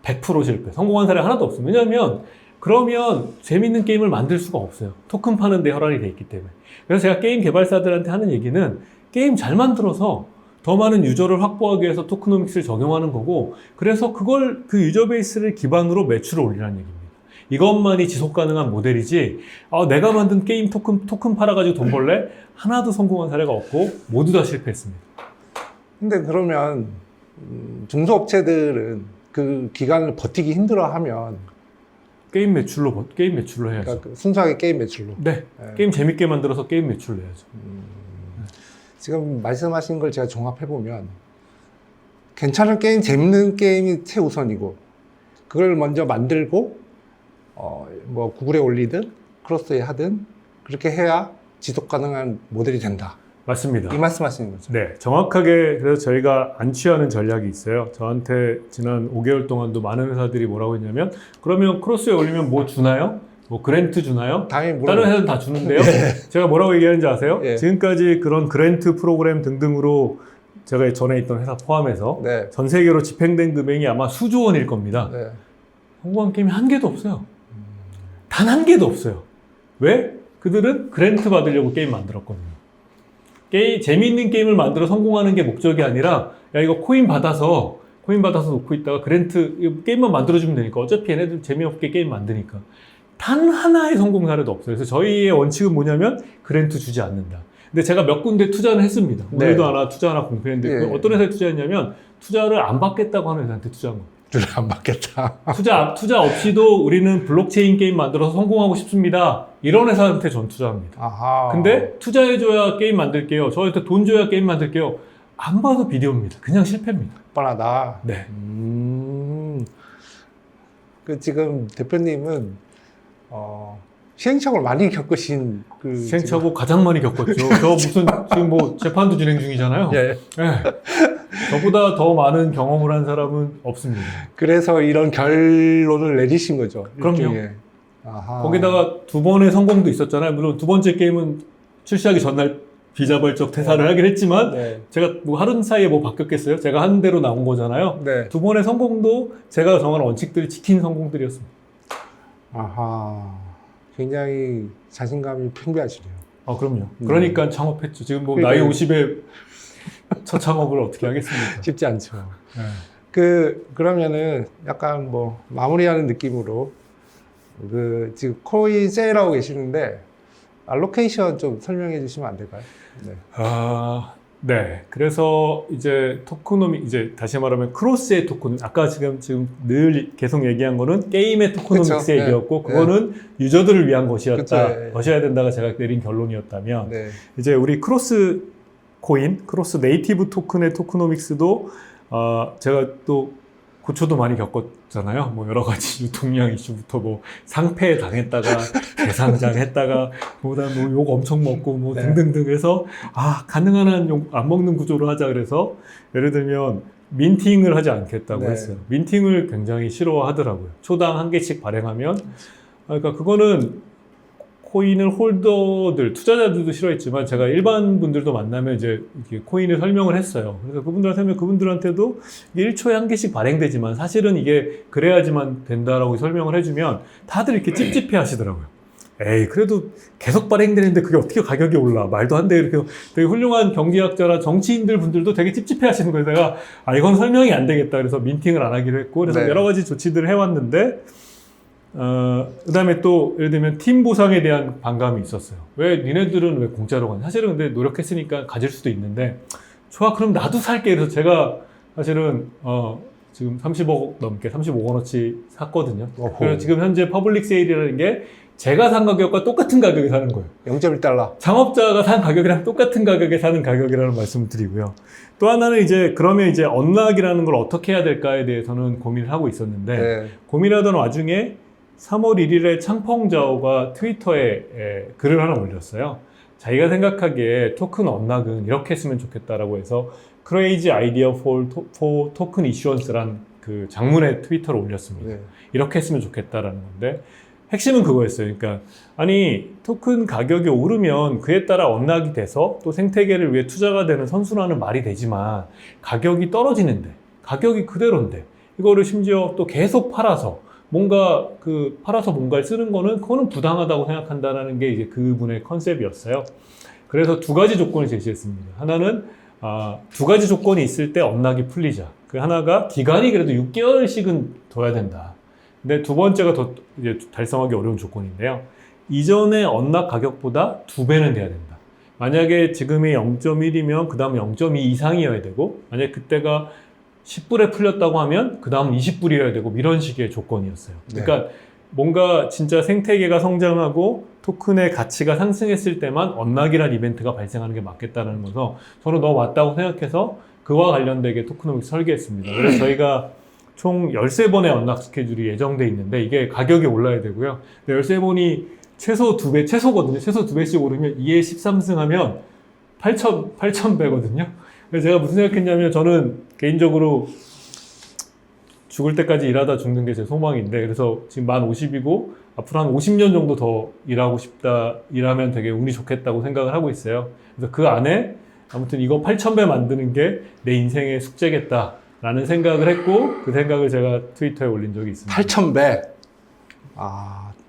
100% 실패. 성공한 사례 하나도 없습니다. 왜냐하면 그러면 재밌는 게임을 만들 수가 없어요. 토큰 파는 데 혈안이 돼 있기 때문에. 그래서 제가 게임 개발사들한테 하는 얘기는 게임 잘 만들어서 더 많은 유저를 확보하기 위해서 토크노믹스를 적용하는 거고 그래서 그걸 그 유저 베이스를 기반으로 매출을 올리라는 얘기입니다. 이것만이 지속 가능한 모델이지 내가 만든 게임 토큰 팔아가지고 돈 벌래? 하나도 성공한 사례가 없고 모두 다 실패했습니다. 근데 그러면 중소업체들은 그 기간을 버티기 힘들어하면 게임 매출로 해야죠. 그러니까 순수하게 게임 매출로. 네. 네. 게임 재밌게 만들어서 게임 매출로 해야죠. 지금 말씀하신 걸 제가 종합해보면 괜찮은 게임, 재밌는 게임이 최우선이고 그걸 먼저 만들고 뭐 구글에 올리든 크로스에 하든 그렇게 해야 지속 가능한 모델이 된다. 맞습니다. 이 말씀하시는 거죠. 네, 정확하게 그래서 저희가 안 취하는 전략이 있어요. 저한테 지난 5개월 동안도 많은 회사들이 뭐라고 했냐면 그러면 크로스에 올리면 뭐 주나요? 뭐 그랜트 주나요? 당연히 다른 회사는 다 주는데요. 제가 뭐라고 얘기하는지 아세요? 예. 지금까지 그런 그랜트 프로그램 등등으로 제가 전에 있던 회사 포함해서 네. 전 세계로 집행된 금액이 아마 수조 원일 겁니다. 네. 성공한 게임이 한 개도 없어요. 단 한 개도 없어요. 왜? 그들은 그랜트 받으려고 게임 만들었거든요. 재미있는 게임을 만들어 성공하는 게 목적이 아니라 야 이거 코인 받아서 놓고 있다가 그랜트 게임만 만들어주면 되니까 어차피 얘네들 재미없게 게임 만드니까 단 하나의 성공 사례도 없어요. 그래서 저희의 원칙은 뭐냐면 그랜트 주지 않는다. 근데 제가 몇 군데 투자는 했습니다. 네. 오늘도 하나 투자 하나 공표했는데 예. 어떤 회사에 투자했냐면 투자를 안 받겠다고 하는 회사한테 투자한 거예요. 줄을 안 받겠다. 투자 없이도 우리는 블록체인 게임 만들어서 성공하고 싶습니다. 이런 회사한테 전 투자합니다. 아하. 근데 투자해줘야 게임 만들게요. 저한테 돈 줘야 게임 만들게요. 안 봐도 비디오입니다. 그냥 실패입니다. 뻔하다. 네. 그 지금 대표님은 시행착오를 많이 겪으신 그 시행착오 가장 많이 겪었죠. 저 무슨 지금 뭐 재판도 진행 중이잖아요. 지금- 예. 네. 저보다 더 많은 경험을 한 사람은 없습니다. 그래서 이런 결론을 내리신 거죠. 그럼요. 일종의. 아하. 거기다가 두 번의 성공도 있었잖아요. 물론 두 번째 게임은 출시하기 전날 비자발적 퇴사를 하긴 했지만 네. 제가 뭐 하루 사이에 뭐 바뀌었겠어요? 제가 한 대로 나온 거잖아요. 네. 두 번의 성공도 제가 정한 원칙들을 지킨 성공들이었습니다. 아하. 굉장히 자신감이 풍부하시네요. 그럼요. 그러니까 창업했죠. 지금 뭐 그러니까요. 나이 50에 첫 창업을 어떻게 하겠습니까? 쉽지 않죠. 네. 그러면은 약간 뭐 마무리하는 느낌으로 지금 코인 세일하고 계시는데 알로케이션 좀 설명해 주시면 안 될까요? 네. 네, 그래서 이제 토크노미 이제 다시 말하면 크로스의 토큰 아까 지금 늘 계속 얘기한 거는 게임의 토크노믹스 그쵸. 얘기였고 네. 그거는 유저들을 위한 것이었다, 그쵸. 네. 것이어야 된다가 제가 내린 결론이었다면 네. 이제 우리 크로스 코인, 크로스 네이티브 토큰의 토크노믹스도 제가 또 고초도 많이 겪었잖아요. 뭐 여러 가지 유통량 이슈부터 뭐 상패 당했다가 대상장했다가 그다음 뭐 욕 엄청 먹고 뭐 네. 등등등 해서 가능한 한 욕 안 먹는 구조로 하자 그래서 예를 들면 민팅을 하지 않겠다고 네. 했어요. 민팅을 굉장히 싫어하더라고요. 초당 한 개씩 발행하면 그러니까 그거는 코인을 홀더들, 투자자들도 싫어했지만 제가 일반 분들도 만나면 이제 이렇게 코인을 설명을 했어요. 그래서 그분들한테도 이게 1초에 한 개씩 발행되지만 사실은 이게 그래야지만 된다라고 설명을 해주면 다들 이렇게 찝찝해 하시더라고요. 에이, 그래도 계속 발행되는데 그게 어떻게 가격이 올라? 말도 안 돼. 이렇게 되게 훌륭한 경제학자라 정치인들 분들도 되게 찝찝해 하시는 거예요. 내가, 이건 설명이 안 되겠다. 그래서 민팅을 안 하기로 했고, 그래서 네. 여러 가지 조치들을 해왔는데, 그 다음에 또, 예를 들면 팀 보상에 대한 반감이 있었어요. 왜, 니네들은 왜 공짜로 가냐? 사실은 근데 노력했으니까 가질 수도 있는데, 좋아, 그럼 나도 살게. 그래서 제가 사실은, 지금 30억 넘게, 35억원어치 샀거든요. 어허. 그래서 지금 현재 퍼블릭 세일이라는 게 제가 산 가격과 똑같은 가격에 사는 거예요. 0.1달러. 창업자가 산 가격이랑 똑같은 가격에 사는 가격이라는 말씀을 드리고요. 또 하나는 이제 그러면 이제 언락이라는 걸 어떻게 해야 될까에 대해서는 고민을 하고 있었는데 네. 고민하던 와중에 3월 1일에 창펑자오가 트위터에 글을 하나 올렸어요. 자기가 생각하기에 토큰 언락은 이렇게 했으면 좋겠다라고 해서 Crazy Idea for Token Issuance란 그 장문의 트위터를 올렸습니다. 네. 이렇게 했으면 좋겠다라는 건데 핵심은 그거였어요. 그러니까 아니 토큰 가격이 오르면 그에 따라 언락이 돼서 또 생태계를 위해 투자가 되는 선순환은 말이 되지만 가격이 떨어지는데 가격이 그대로인데 이거를 심지어 또 계속 팔아서 뭔가를 쓰는 그거는 부당하다고 생각한다라는 게 이제 그분의 컨셉이었어요. 그래서 두 가지 조건을 제시했습니다. 하나는 두 가지 조건이 있을 때 언락이 풀리자. 그 하나가 기간이 그래도 6개월씩은 둬야 된다. 근데 두 번째가 더 이제 달성하기 어려운 조건인데요. 이전의 언락 가격보다 2배는 돼야 된다. 만약에 지금이 0.1이면 그 다음은 0.2 이상이어야 되고 만약에 그때가 10불에 풀렸다고 하면 그 다음은 20불이어야 되고 이런 식의 조건이었어요. 그러니까 뭔가 진짜 생태계가 성장하고 토큰의 가치가 상승했을 때만 언락이라는 이벤트가 발생하는 게 맞겠다는 거서 저는 너무 맞다고 생각해서 그와 관련되게 토크노믹스 설계했습니다. 그래서 저희가 총 13번의 언락 스케줄이 예정돼 있는데 이게 가격이 올라야 되고요. 13번이 최소 2배, 최소거든요. 최소 2배씩 오르면 2에 13승 하면 8,000배거든요. 그래서 제가 무슨 생각했냐면 저는 개인적으로 죽을 때까지 일하다 죽는 게 제 소망인데 그래서 지금 만 50이고 앞으로 한 50년 정도 더 일하고 싶다, 일하면 되게 운이 좋겠다고 생각을 하고 있어요. 그래서 그 안에 아무튼 이거 8,000배 만드는 게 내 인생의 숙제겠다. 라는 생각을 했고 그 생각을 제가 트위터에 올린 적이 있습니다. 8,000배.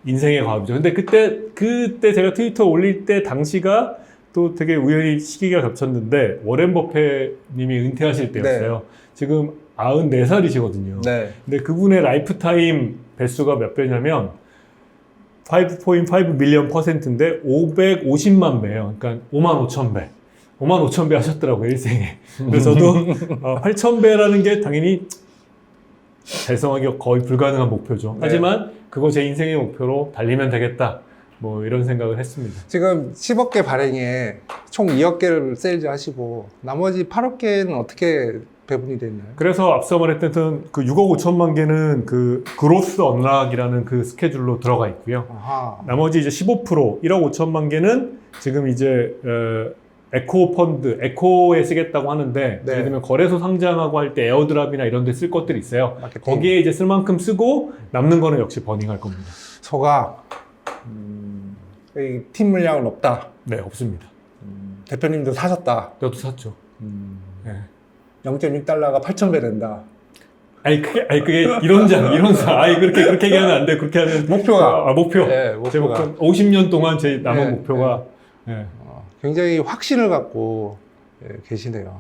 인생의 과업이죠. 근데 그때 제가 트위터 올릴 때 당시가 또 되게 우연히 시기가 겹쳤는데 워렌 버핏님이 은퇴하실 때였어요. 지금 94살이시거든요. 네. 근데 그분의 라이프타임 배수가 몇 배냐면 5.5 밀리언 %인데 550만 배예요. 그러니까 55,000배. 55,000배 하셨더라고요, 일생에. 그래서 저도 8,000배라는 게 당연히 달성하기가 거의 불가능한 목표죠. 네. 하지만 그거 제 인생의 목표로 달리면 되겠다. 뭐 이런 생각을 했습니다. 지금 10억 개 발행에 총 2억 개를 세일즈 하시고 나머지 8억 개는 어떻게 배분이 됐나요? 그래서 앞서 말했던 그 6억 5천만 개는 그 그로스 언락이라는 그 스케줄로 들어가 있고요. 아하. 나머지 이제 15% 1억 5천만 개는 지금 이제 에코 펀드, 에코에 쓰겠다고 하는데 네. 예를 들면 거래소 상장하고 할 때 에어드랍이나 이런 데 쓸 것들이 있어요. 마케팅. 거기에 이제 쓸 만큼 쓰고 남는 거는 역시 버닝할 겁니다. 소가 팀 물량은 없다. 네, 없습니다. 대표님도 사셨다. 저도 샀죠. 네. 0.6달러가 8,000배 된다. 그게 이론상, 그렇게 얘기하면 안 돼. 그렇게 하면. 목표가. 목표. 네, 제 목표가. 목표. 50년 동안 제 남은 네, 목표가. 네. 굉장히 확신을 갖고 계시네요.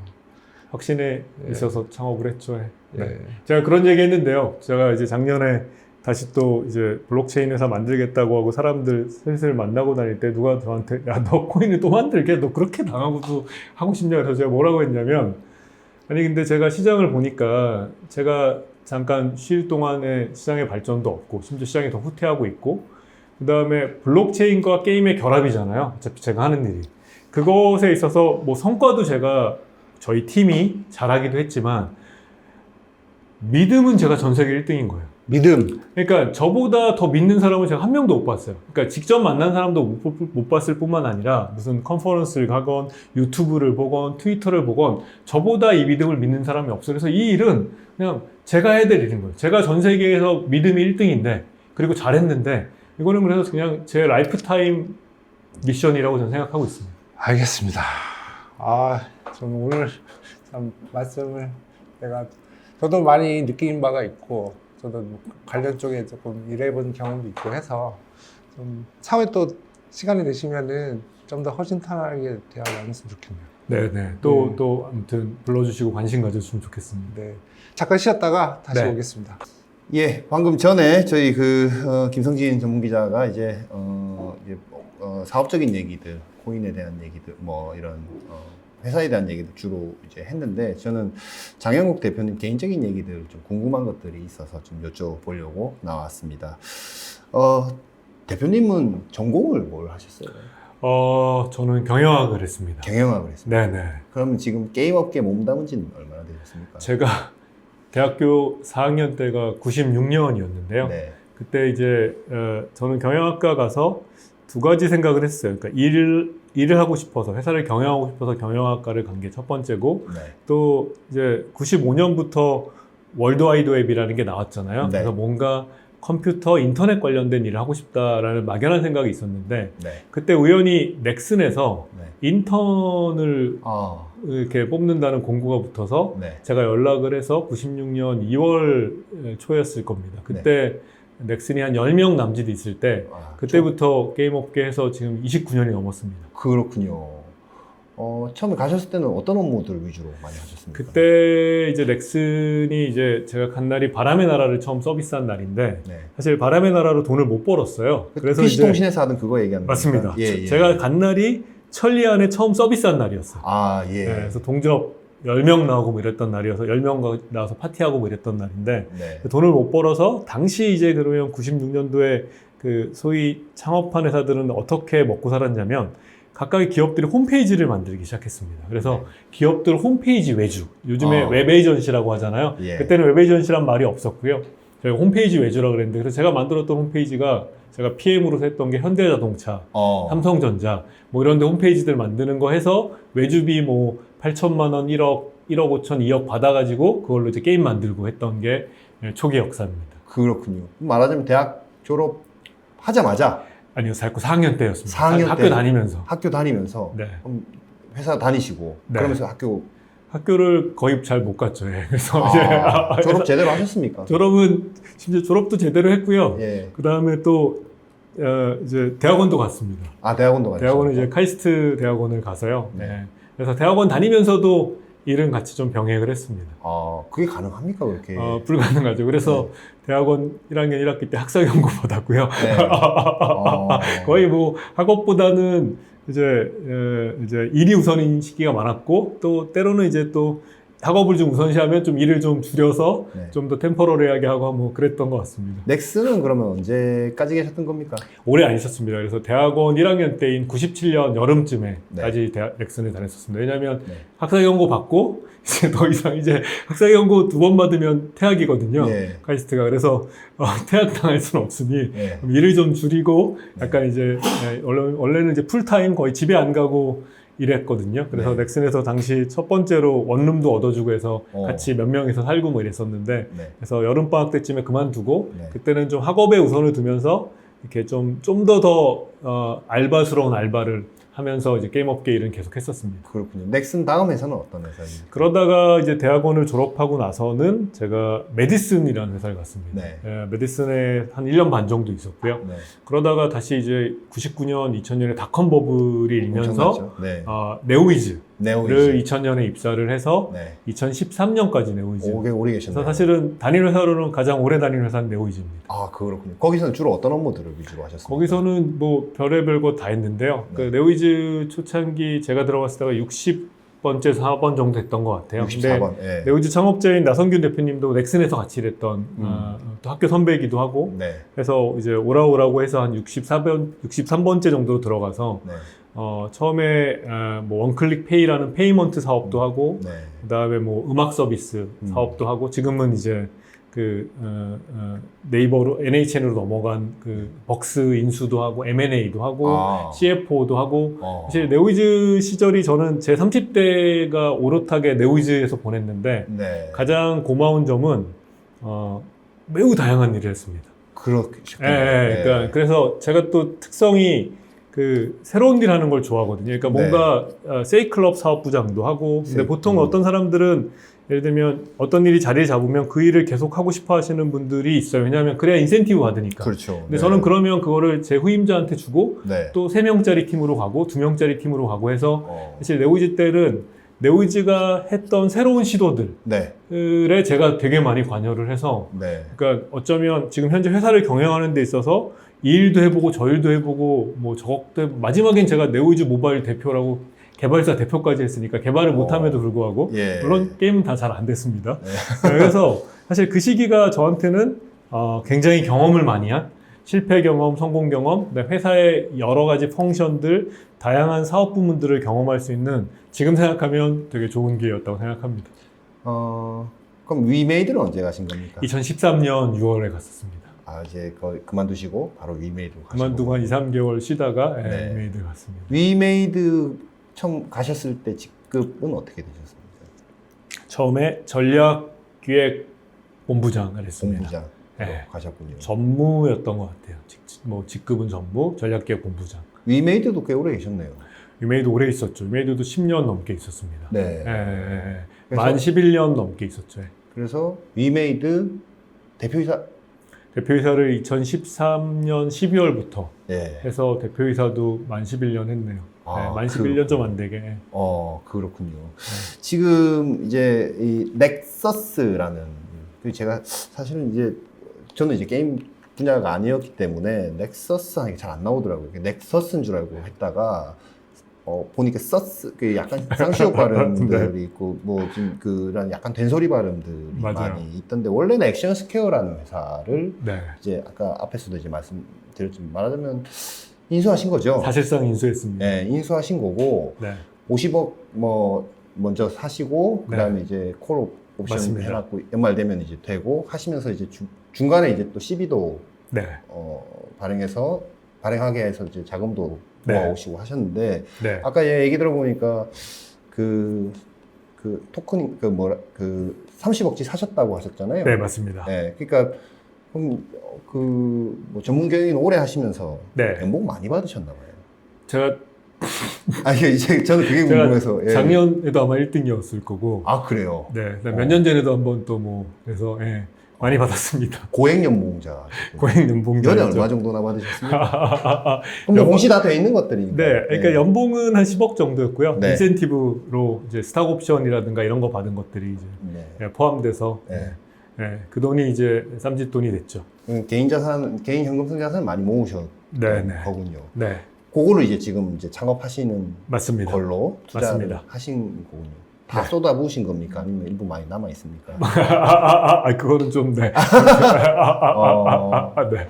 확신에 있어서 창업을 했죠. 네. 네. 제가 그런 얘기 했는데요. 제가 이제 작년에 다시 또 이제 블록체인 회사 만들겠다고 하고 사람들 슬슬 만나고 다닐 때 누가 저한테 야, 너 코인을 또 만들게? 너 그렇게 당하고도 하고 싶냐? 그래서 제가 뭐라고 했냐면 아니 근데 제가 시장을 보니까 제가 잠깐 쉴 동안에 시장의 발전도 없고 심지어 시장이 더 후퇴하고 있고 그 다음에 블록체인과 게임의 결합이잖아요. 어차피 제가 하는 일이. 그것에 있어서 뭐 성과도 제가 저희 팀이 잘하기도 했지만 믿음은 제가 전 세계 1등인 거예요. 믿음. 그러니까 저보다 더 믿는 사람은 제가 한 명도 못 봤어요. 그러니까 직접 만난 사람도 못 봤을 뿐만 아니라 무슨 컨퍼런스를 가건 유튜브를 보건 트위터를 보건 저보다 이 믿음을 믿는 사람이 없어요. 그래서 이 일은 그냥 제가 해야 될 일인 거예요. 제가 전 세계에서 믿음이 1등인데 그리고 잘했는데 이거는 그래서 그냥 제 라이프타임 미션이라고 저는 생각하고 있습니다. 알겠습니다. 저는 오늘 참 말씀을 저도 많이 느낀 바가 있고 저도 뭐 관련 쪽에 조금 일해본 경험도 있고 해서 좀 차후에 또 시간이 되시면은 좀 더 허심탄회하게 대화 나눴으면 좋겠네요. 네네. 또 아무튼 불러주시고 관심 가져주시면 좋겠습니다. 네. 잠깐 쉬었다가 다시 네. 오겠습니다. 예, 방금 전에 저희 김성진 전문 기자가 이제 사업적인 얘기들, 코인에 대한 얘기들, 뭐 이런 회사에 대한 얘기들 주로 이제 했는데 저는 장영국 대표님 개인적인 얘기들 좀 궁금한 것들이 있어서 좀 여쭤보려고 나왔습니다. 대표님은 전공을 뭘 하셨어요? 저는 경영학을 했습니다. 경영학을 했습니다. 네네. 그러면 지금 게임업계에 몸담은 지는 얼마나 되셨습니까? 제가 대학교 4학년 때가 96년이었는데요. 네. 그때 이제 저는 경영학과 가서 두 가지 생각을 했어요. 그러니까 일을 하고 싶어서 회사를 경영하고 싶어서 경영학과를 간 게 첫 번째고 네. 또 이제 95년부터 월드와이드 웹이라는 게 나왔잖아요. 네. 그래서 뭔가 컴퓨터, 인터넷 관련된 일을 하고 싶다라는 막연한 생각이 있었는데 네. 그때 우연히 넥슨에서 네. 인턴을 아, 이렇게 뽑는다는 공고가 붙어서 네. 제가 연락을 해서 96년 2월 초였을 겁니다. 그때 넥슨이 한 10명 남짓 있을 때 그때부터 게임업계에서 지금 29년이 넘었습니다. 그렇군요. 처음에 가셨을 때는 어떤 업무들 위주로 많이 하셨습니까? 그때 이제 넥슨이 이제 제가 간 날이 바람의 나라를 처음 서비스한 날인데 네. 사실 바람의 나라로 돈을 못 벌었어요. 그래서 PC 이제 통신에서 하던 그거 얘기하는 맞습니다. 겁니까? 예, 예. 제가 간 날이 천리안에 처음 서비스한 날이었어요. 아, 예. 네, 그래서 동접 10명 나오고 뭐 이랬던 날이어서 10명 나와서 파티하고 뭐 이랬던 날인데 네. 돈을 못 벌어서 당시 이제 그러면 96년도에 그 소위 창업한 회사들은 어떻게 먹고 살았냐면 각각의 기업들이 홈페이지를 만들기 시작했습니다. 그래서 기업들 홈페이지 외주, 요즘에 웹 에이전시라고 하잖아요. 예. 그때는 웹 에이전시란 말이 없었고요. 저희가 홈페이지 외주라고 그랬는데 그래서 제가 만들었던 홈페이지가 제가 PM으로 했던 게 현대자동차, 삼성전자 뭐 이런 데 홈페이지들 만드는 거 해서 외주비 뭐 8천만 원, 1억 5천, 2억 받아가지고 그걸로 이제 게임 만들고 했던 게 초기 역사입니다. 그렇군요. 말하자면 대학 졸업하자마자 아니요, 4학년 때였습니다. 4학년 학교 때 다니면서. 학교 다니면서 네. 회사 다니시고 네. 그러면서 학교를 거의 잘 못 갔죠. 예. 그래서 졸업 제대로 하셨습니까? 졸업은 심지어 졸업도 제대로 했고요. 예. 그 다음에 또 이제 대학원도 갔습니다. 아, 대학원도 가셨어요? 대학원은 이제 카이스트 대학원을 가서요. 네. 네. 그래서 대학원 다니면서도 일은 같이 좀 병행을 했습니다. 그게 가능합니까, 그렇게? 불가능하죠. 그래서 대학원 1학년 1학기 때 학사경고 받았고요. 네. 거의 뭐 학업보다는 이제 일이 우선인 시기가 많았고 또 때로는 이제 또 학업을 좀 우선시하면 좀 일을 좀 줄여서 네. 좀 더 템퍼러리하게 하고 뭐 그랬던 것 같습니다. 넥슨은 그러면 언제까지 계셨던 겁니까? 오래 안 있었습니다. 그래서 대학원 1학년 때인 97년 여름쯤에까지 네. 넥슨을 다녔었습니다. 왜냐하면 네. 학사경고 받고 이제 더 이상 이제 학사경고 2번 받으면 퇴학이거든요. 네. 카이스트가. 그래서 퇴학 당할 수는 없으니 네. 일을 좀 줄이고 약간 이제 원래는 이제 풀타임 거의 집에 안 가고 일했거든요. 그래서 네. 넥슨에서 당시 첫 번째로 원룸도 얻어주고 해서 같이 몇 명이서 살고 뭐 이랬었는데 네. 그래서 여름방학 때쯤에 그만두고 네. 그때는 좀 학업에 우선을 두면서 이렇게 좀 더 알바스러운 알바를 하면서 이제 게임업계 일은 계속 했었습니다. 그렇군요. 넥슨 다음 회사는 어떤 회사입니까? 그러다가 이제 대학원을 졸업하고 나서는 제가 메디슨이라는 회사를 갔습니다. 네. 메디슨에 한 1년 반 정도 있었고요. 네. 그러다가 다시 이제 99년, 2000년에 닷컴 버블이 일면서 엄청났죠. 네. 네오위즈, 네오이즈. 2000년에 입사를 해서 네. 2013년까지 네오이즈. 오래 그래서 계셨네요. 사실은 단일 회사로는 가장 오래 다닌 회사는 네오이즈입니다. 아, 그렇군요. 거기서는 주로 어떤 업무들을 위주로 하셨습니까? 거기서는 뭐 별의별 거 다 했는데요. 네. 그 네오이즈 초창기 제가 들어갔을 때가 60번째 사업원 정도 됐던 것 같아요. 64번. 근데 네. 네오이즈 창업자인 나성균 대표님도 넥슨에서 같이 일했던 또 학교 선배이기도 하고 네. 해서 이제 오라오라고 해서 한 63번째 정도로 들어가서 네. 처음에 뭐 원클릭 페이라는 페이먼트 사업도 하고 네. 그다음에 뭐 음악 서비스 사업도 하고 지금은 이제 그 네이버로 NHN으로 넘어간 그 벅스 인수도 하고 M&A도 하고 아. CFO도 하고 사실 네오이즈 시절이 저는 제 30대가 오롯하게 네오이즈에서 보냈는데 네. 가장 고마운 점은 매우 다양한 일을 했습니다. 그렇겠군요. 그러니까 그래서 제가 또 특성이 그 새로운 일 하는 걸 좋아하거든요. 그러니까 뭔가 세이클럽 사업부장도 하고 근데 보통 어떤 사람들은 예를 들면 어떤 일이 자리를 잡으면 그 일을 계속 하고 싶어 하시는 분들이 있어요. 왜냐하면 그래야 인센티브 받으니까. 그렇죠. 근데 저는 그러면 그거를 제 후임자한테 주고 네. 또 3명짜리 팀으로 가고 2명짜리 팀으로 가고 해서 사실 네오이즈 때는 네오이즈가 했던 새로운 시도들에 네. 제가 되게 많이 관여를 해서 네. 그러니까 어쩌면 지금 현재 회사를 경영하는 데 있어서 이 일도 해보고 저 일도 해보고 뭐 저것도 해보고 마지막엔 제가 네오이즈 모바일 대표라고 개발사 대표까지 했으니까 개발을 못함에도 불구하고 예. 물론 게임은 다 잘 안 됐습니다. 그래서 사실 그 시기가 저한테는 굉장히 경험을 많이 한 실패 경험, 성공 경험, 그다음에 회사의 여러 가지 펑션들, 다양한 사업 부문들을 경험할 수 있는 지금 생각하면 되게 좋은 기회였다고 생각합니다. 그럼 위메이드는 언제 가신 겁니까? 2013년 6월에 갔었습니다. 아, 이제 거의 그만두시고 바로 위메이드로 가신 그만두고 한 2, 3개월 쉬다가 네. 위메이드 갔습니다. 위메이드 처음 가셨을 때 직급은 어떻게 되셨습니까? 처음에 전략기획본부장을 했습니다. 본부장 네. 가셨군요. 전무였던 것 같아요. 직급은 전무, 전략기획본부장. 위메이드도 꽤 오래 계셨네요. 위메이드 오래 있었죠. 위메이드도 10년 넘게 있었습니다. 네. 그래서- 만 11년 넘게 있었죠. 그래서 위메이드 대표이사 대표이사를 2013년 12월부터 네. 해서 대표이사도 만 11년 했네요. 아, 만 11년 좀 안 되게. 그렇군요. 지금 이제 이 넥서스라는 그 제가 사실은 이제 저는 이제 게임 분야가 아니었기 때문에 넥서스 하는 게 잘 안 나오더라고요. 넥서스인 줄 알고 했다가 보니까 서스 그 약간 쌍시옷 발음들이 있고 뭐 좀 그런 약간 된소리 발음들이 맞아요. 많이 있던데 원래는 액션 스퀘어라는 회사를 네. 이제 아까 앞에서도 이제 말씀드렸지만 말하자면 인수하신 거죠. 사실상 인수했습니다. 네, 인수하신 거고 네. 50억 뭐 먼저 사시고 네. 그다음에 이제 콜 옵션 맞습니다. 해놨고 연말 되면 이제 되고 하시면서 이제 중간에 이제 또 CB도 네. 발행하게 해서 이제 자금도 네. 모아오시고 하셨는데 네. 아까 얘기 들어보니까 그 토큰 그 30억치 사셨다고 하셨잖아요. 네, 맞습니다. 네, 그러니까 그럼 뭐 전문 경영인 오래 하시면서 네. 연봉 많이 받으셨나 봐요. 제가 이제 저는 그게 궁금해서. 예. 작년에도 아마 1등이었을 거고. 아, 그래요? 네. 몇 년 전에도 한번 또 뭐 그래서 많이 받았습니다. 고액 연봉자. 고액 연봉자. 연에 얼마 정도나 받으셨습니까? 그럼 뭐 공시 다 돼 있는 것들이니까. 네, 그러니까 연봉은 한 10억 정도였고요. 네. 인센티브로 이제 스탁 옵션이라든가 이런 거 받은 것들이 이제 네. 포함돼서 네. 그 돈이 이제 쌈짓돈이 됐죠. 개인 현금성 자산 많이 모으셨던 네, 네. 거군요. 네, 그거를 이제 지금 이제 창업하시는 맞습니다. 걸로 투자를 맞습니다. 하신 거군요. 다 네. 쏟아부으신 겁니까? 아니면 일부 많이 남아 있습니까? 그거는 좀 네. 네.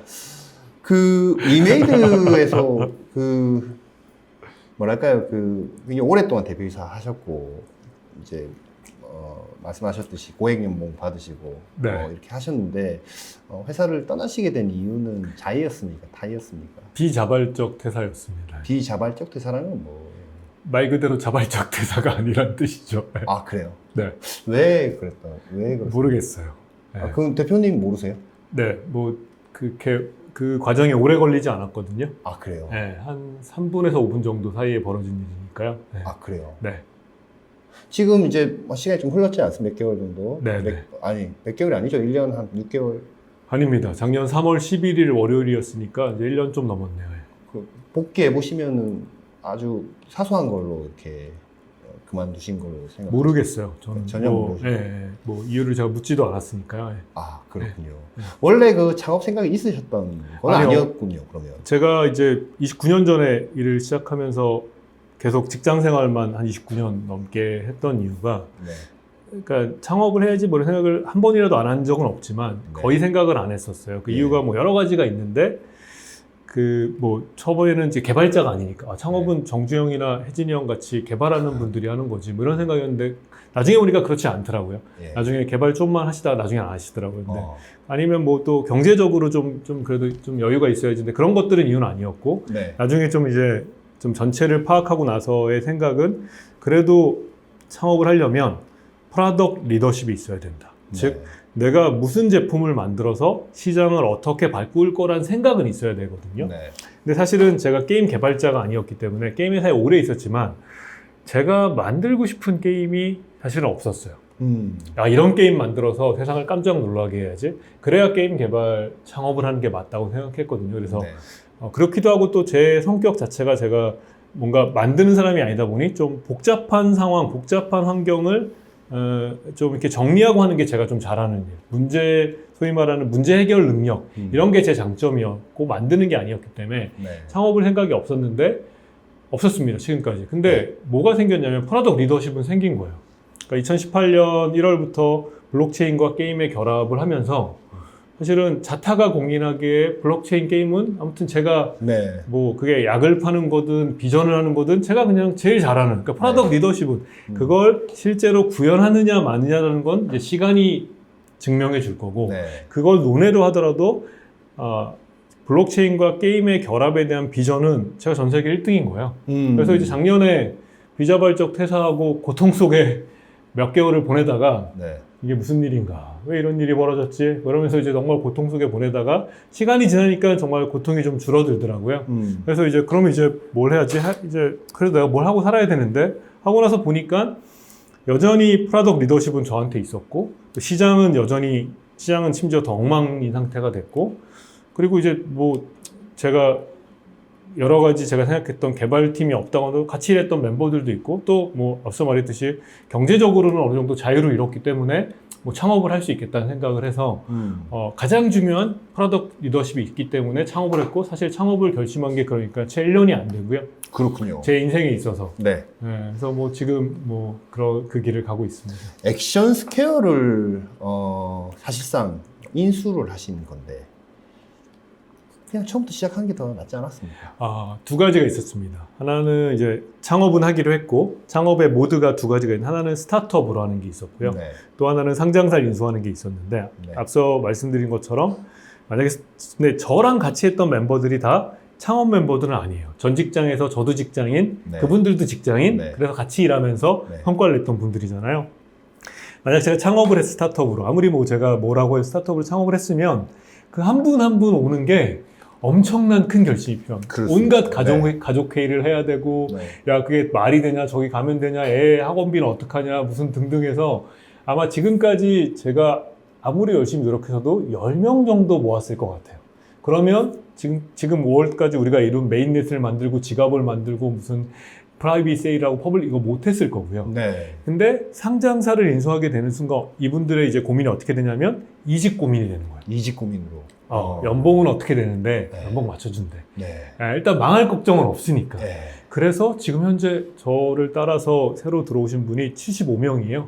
그 위메이드에서 그 뭐랄까요 굉장히 오랫동안 대표이사 하셨고 이제 말씀하셨듯이 고액 연봉 받으시고 네. 이렇게 하셨는데 회사를 떠나시게 된 이유는 자의였습니까? 타의였습니까? 비자발적 퇴사였습니다. 비자발적 퇴사라는 뭐? 말 그대로 자발적 퇴사가 아니란 뜻이죠. 아 그래요? 네. 왜 그랬어요? 모르겠어요. 네. 그럼 대표님 모르세요? 네, 뭐 그 과정이 오래 걸리지 않았거든요. 아 그래요? 네, 한 3분에서 5분 정도 사이에 벌어진 일이니까요. 네. 아 그래요? 네. 지금 이제 시간이 좀 흘렀지 않습니까? 몇 개월 정도? 네, 네. 아니 몇 개월이 아니죠? 1년 한 6개월. 아닙니다. 작년 3월 11일 월요일이었으니까 이제 1년 좀 넘었네요. 복귀해 보시면은 아주 사소한 걸로 이렇게 그만두신 걸로 생각. 모르겠어요. 저는 전혀 모르죠. 뭐 이유를 제가 묻지도 않았으니까요. 예. 아 그렇군요. 원래 그 창업 생각이 있으셨던 건 아니요. 아니었군요. 그러면. 제가 이제 29년 전에 일을 시작하면서 계속 직장 생활만 한 29년 넘게 했던 이유가 네. 그러니까 창업을 해야지 뭐 생각을 한 번이라도 안 한 적은 없지만 네. 거의 생각을 안 했었어요. 그 네. 이유가 뭐 여러 가지가 있는데 그 뭐 초반에는 이제 개발자가 아니니까 창업은 정주영이나 혜진이 형 같이 개발하는 분들이 하는 거지 뭐 이런 생각이었는데 나중에 보니까 그렇지 않더라고요. 예. 나중에 개발 좀만 하시다가 나중에 안 하시더라고요. 근데 어. 아니면 뭐 또 경제적으로 좀 그래도 좀 여유가 있어야지. 근데 그런 것들은 이유는 아니었고 네. 나중에 좀 이제 좀 전체를 파악하고 나서의 생각은 그래도 창업을 하려면 프로덕트 리더십이 있어야 된다. 즉 내가 무슨 제품을 만들어서 시장을 어떻게 바꿀 거란 생각은 있어야 되거든요. 네. 근데 사실은 제가 게임 개발자가 아니었기 때문에 게임 회사에 오래 있었지만 제가 만들고 싶은 게임이 사실은 없었어요. 아, 이런 게임 만들어서 세상을 깜짝 놀라게 해야지. 그래야 게임 개발 창업을 하는 게 맞다고 생각했거든요. 그래서 네. 그렇기도 하고 또 제 성격 자체가 제가 뭔가 만드는 사람이 아니다 보니 좀 복잡한 상황, 복잡한 환경을 좀 이렇게 정리하고 하는 게 제가 좀 잘하는 일. 소위 말하는 문제 해결 능력, 이런 게 제 장점이었고 만드는 게 아니었기 때문에 네. 창업을 생각이 없었습니다, 지금까지. 근데 뭐가 생겼냐면 프로덕트 리더십은 생긴 거예요. 그러니까 2018년 1월부터 블록체인과 게임의 결합을 하면서 사실은 자타가 공인하기에 블록체인 게임은 아무튼 제가 네. 뭐 그게 약을 파는 거든 비전을 하는 거든 제가 그냥 제일 잘하는 그러니까 프로덕트 리더십은 그걸 실제로 구현하느냐 마느냐라는 건 이제 시간이 증명해 줄 거고 네. 그걸 논외로 하더라도 블록체인과 게임의 결합에 대한 비전은 제가 전 세계 1등인 거예요. 그래서 이제 작년에 비자발적 퇴사하고 고통 속에 몇 개월을 보내다가 네. 이게 무슨 일인가? 왜 이런 일이 벌어졌지? 그러면서 이제 정말 고통 속에 보내다가 시간이 지나니까 정말 고통이 좀 줄어들더라고요. 그래서 이제 그러면 이제 뭘 해야지? 이제 그래도 내가 뭘 하고 살아야 되는데 하고 나서 보니까 여전히 프로덕트 리더십은 저한테 있었고 시장은 심지어 더 엉망인 상태가 됐고 그리고 이제 뭐 제가 여러 가지 제가 생각했던 개발팀이 없다고 해도 같이 일했던 멤버들도 있고 또 뭐 앞서 말했듯이 경제적으로는 어느 정도 자유를 잃었기 때문에 뭐 창업을 할 수 있겠다는 생각을 해서 가장 중요한 프로덕트 리더십이 있기 때문에 창업을 했고 사실 창업을 결심한 게 그러니까 채 1년이 안 되고요. 그렇군요. 제 인생에 있어서. 네. 그래서 뭐 지금 뭐 그 길을 가고 있습니다. 액션 스퀘어를 사실상 인수를 하신 건데 그냥 처음부터 시작한 게 더 낫지 않았습니까? 두 가지가 있었습니다. 하나는 이제 창업은 하기로 했고 창업의 모드가 두 가지가 있는데 하나는 스타트업으로 하는 게 있었고요. 네. 또 하나는 상장사를 인수하는 게 있었는데 네. 앞서 말씀드린 것처럼 만약에 근데 저랑 같이 했던 멤버들이 다 창업 멤버들은 아니에요. 전 직장에서 저도 직장인, 네. 그분들도 직장인, 네. 그래서 같이 일하면서 네. 성과를 냈던 분들이잖아요. 만약 제가 창업을 해서 스타트업으로 아무리 뭐 제가 뭐라고 해서 스타트업을 창업을 했으면 그 한 분 한 분 오는 게 엄청난 큰 결심이 필요합니다. 그럴 수 온갖 있어요. 가족 회의를 해야 되고 네. 야 그게 말이 되냐 저기 가면 되냐 애 학원비는 어떡하냐 무슨 등등해서 아마 지금까지 제가 아무리 열심히 노력해서도 10명 정도 모았을 것 같아요. 그러면 지금 5월까지 우리가 이룬 메인넷을 만들고 지갑을 만들고 무슨 프라이빗 세일하고 퍼블릭 이거 못했을 거고요. 네. 근데 상장사를 인수하게 되는 순간 이분들의 이제 고민이 어떻게 되냐면 이직 고민이 되는 거예요. 이직 고민으로. 연봉은 어떻게 되는데 네. 연봉 맞춰준대. 네. 일단 망할 걱정은 없으니까. 네. 그래서 지금 현재 저를 따라서 새로 들어오신 분이 75명이에요.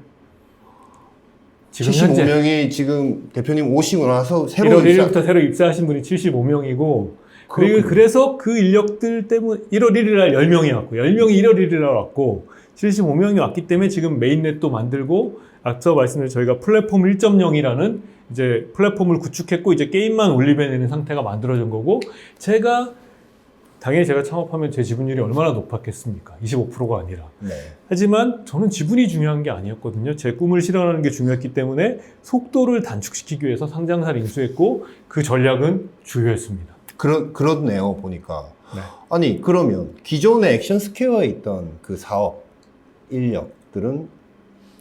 지금 현재 75명이 지금 대표님 오시고 나서 새로 1월 1일부터 새로 입사하신 분이 75명이고 그래서 그 인력들 때문에 1월 1일 날 10명이 왔고 10명이 1월 1일 날 왔고 75명이 왔기 때문에 지금 메인넷도 만들고 앞서 말씀드린 저희가 플랫폼 1.0이라는 이제 플랫폼을 구축했고 이제 게임만 올리면 상태가 만들어진 거고 당연히 제가 창업하면 제 지분율이 얼마나 높았겠습니까? 25%가 아니라. 네. 하지만 저는 지분이 중요한 게 아니었거든요. 제 꿈을 실현하는 게 중요했기 때문에 속도를 단축시키기 위해서 상장사를 인수했고 그 전략은 주요했습니다. 그렇네요, 보니까. 네. 아니, 그러면 기존의 액션 스퀘어에 있던 그 사업 인력들은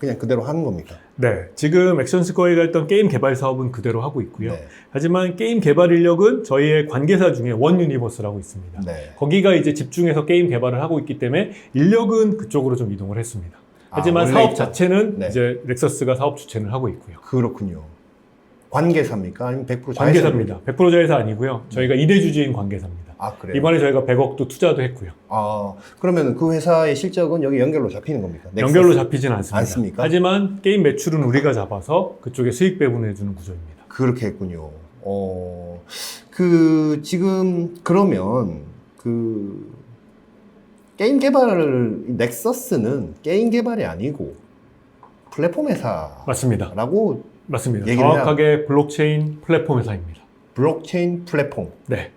그냥 그대로 하는 겁니까? 네. 지금 액션스퀘어가 했던 게임 개발 사업은 그대로 하고 있고요. 네. 하지만 게임 개발 인력은 저희의 관계사 중에 원 유니버스라고 있습니다. 네. 거기가 이제 집중해서 게임 개발을 하고 있기 때문에 인력은 그쪽으로 좀 이동을 했습니다. 하지만 원래 사업 있죠. 자체는 네. 이제 넥서스가 사업 주체를 하고 있고요. 그렇군요. 관계사입니까? 아니면 100% 자회사? 관계사입니다. 100% 자회사 아니고요. 저희가 이대주주인 관계사입니다. 아, 그래요? 이번에 저희가 100억도 투자도 했고요. 아, 그러면 그 회사의 실적은 여기 연결로 잡히는 겁니까? 넥서스? 연결로 잡히진 않습니다. 않습니까? 하지만 게임 매출은 우리가 잡아서 그쪽에 수익 배분해주는 구조입니다. 그렇게 했군요. 그, 지금, 그러면, 그, 게임 개발을, 넥서스는 게임 개발이 아니고, 플랫폼 회사라고 맞습니다. 맞습니다. 얘기를 정확하게 블록체인 플랫폼 회사입니다. 블록체인 플랫폼, 네.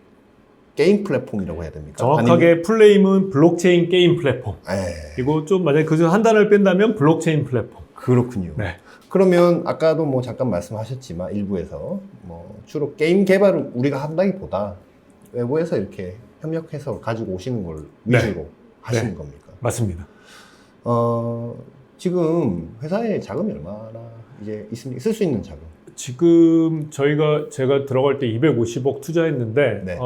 게임 플랫폼이라고 해야 됩니까? 정확하게 플레임은 블록체인 게임 플랫폼. 에 그리고 좀 만약에 그중 한 단어를 뺀다면 블록체인 플랫폼. 그렇군요. 네. 그러면 아까도 뭐 잠깐 말씀하셨지만 일부에서 뭐 주로 게임 개발을 우리가 한다기보다 외부에서 이렇게 협력해서 가지고 오시는 걸 네. 위주로 하시는 네. 겁니까? 맞습니다. 지금 회사에 자금이 얼마나 이제 있습니까? 쓸 수 있는 자금? 지금 제가 들어갈 때 250억 투자했는데 네.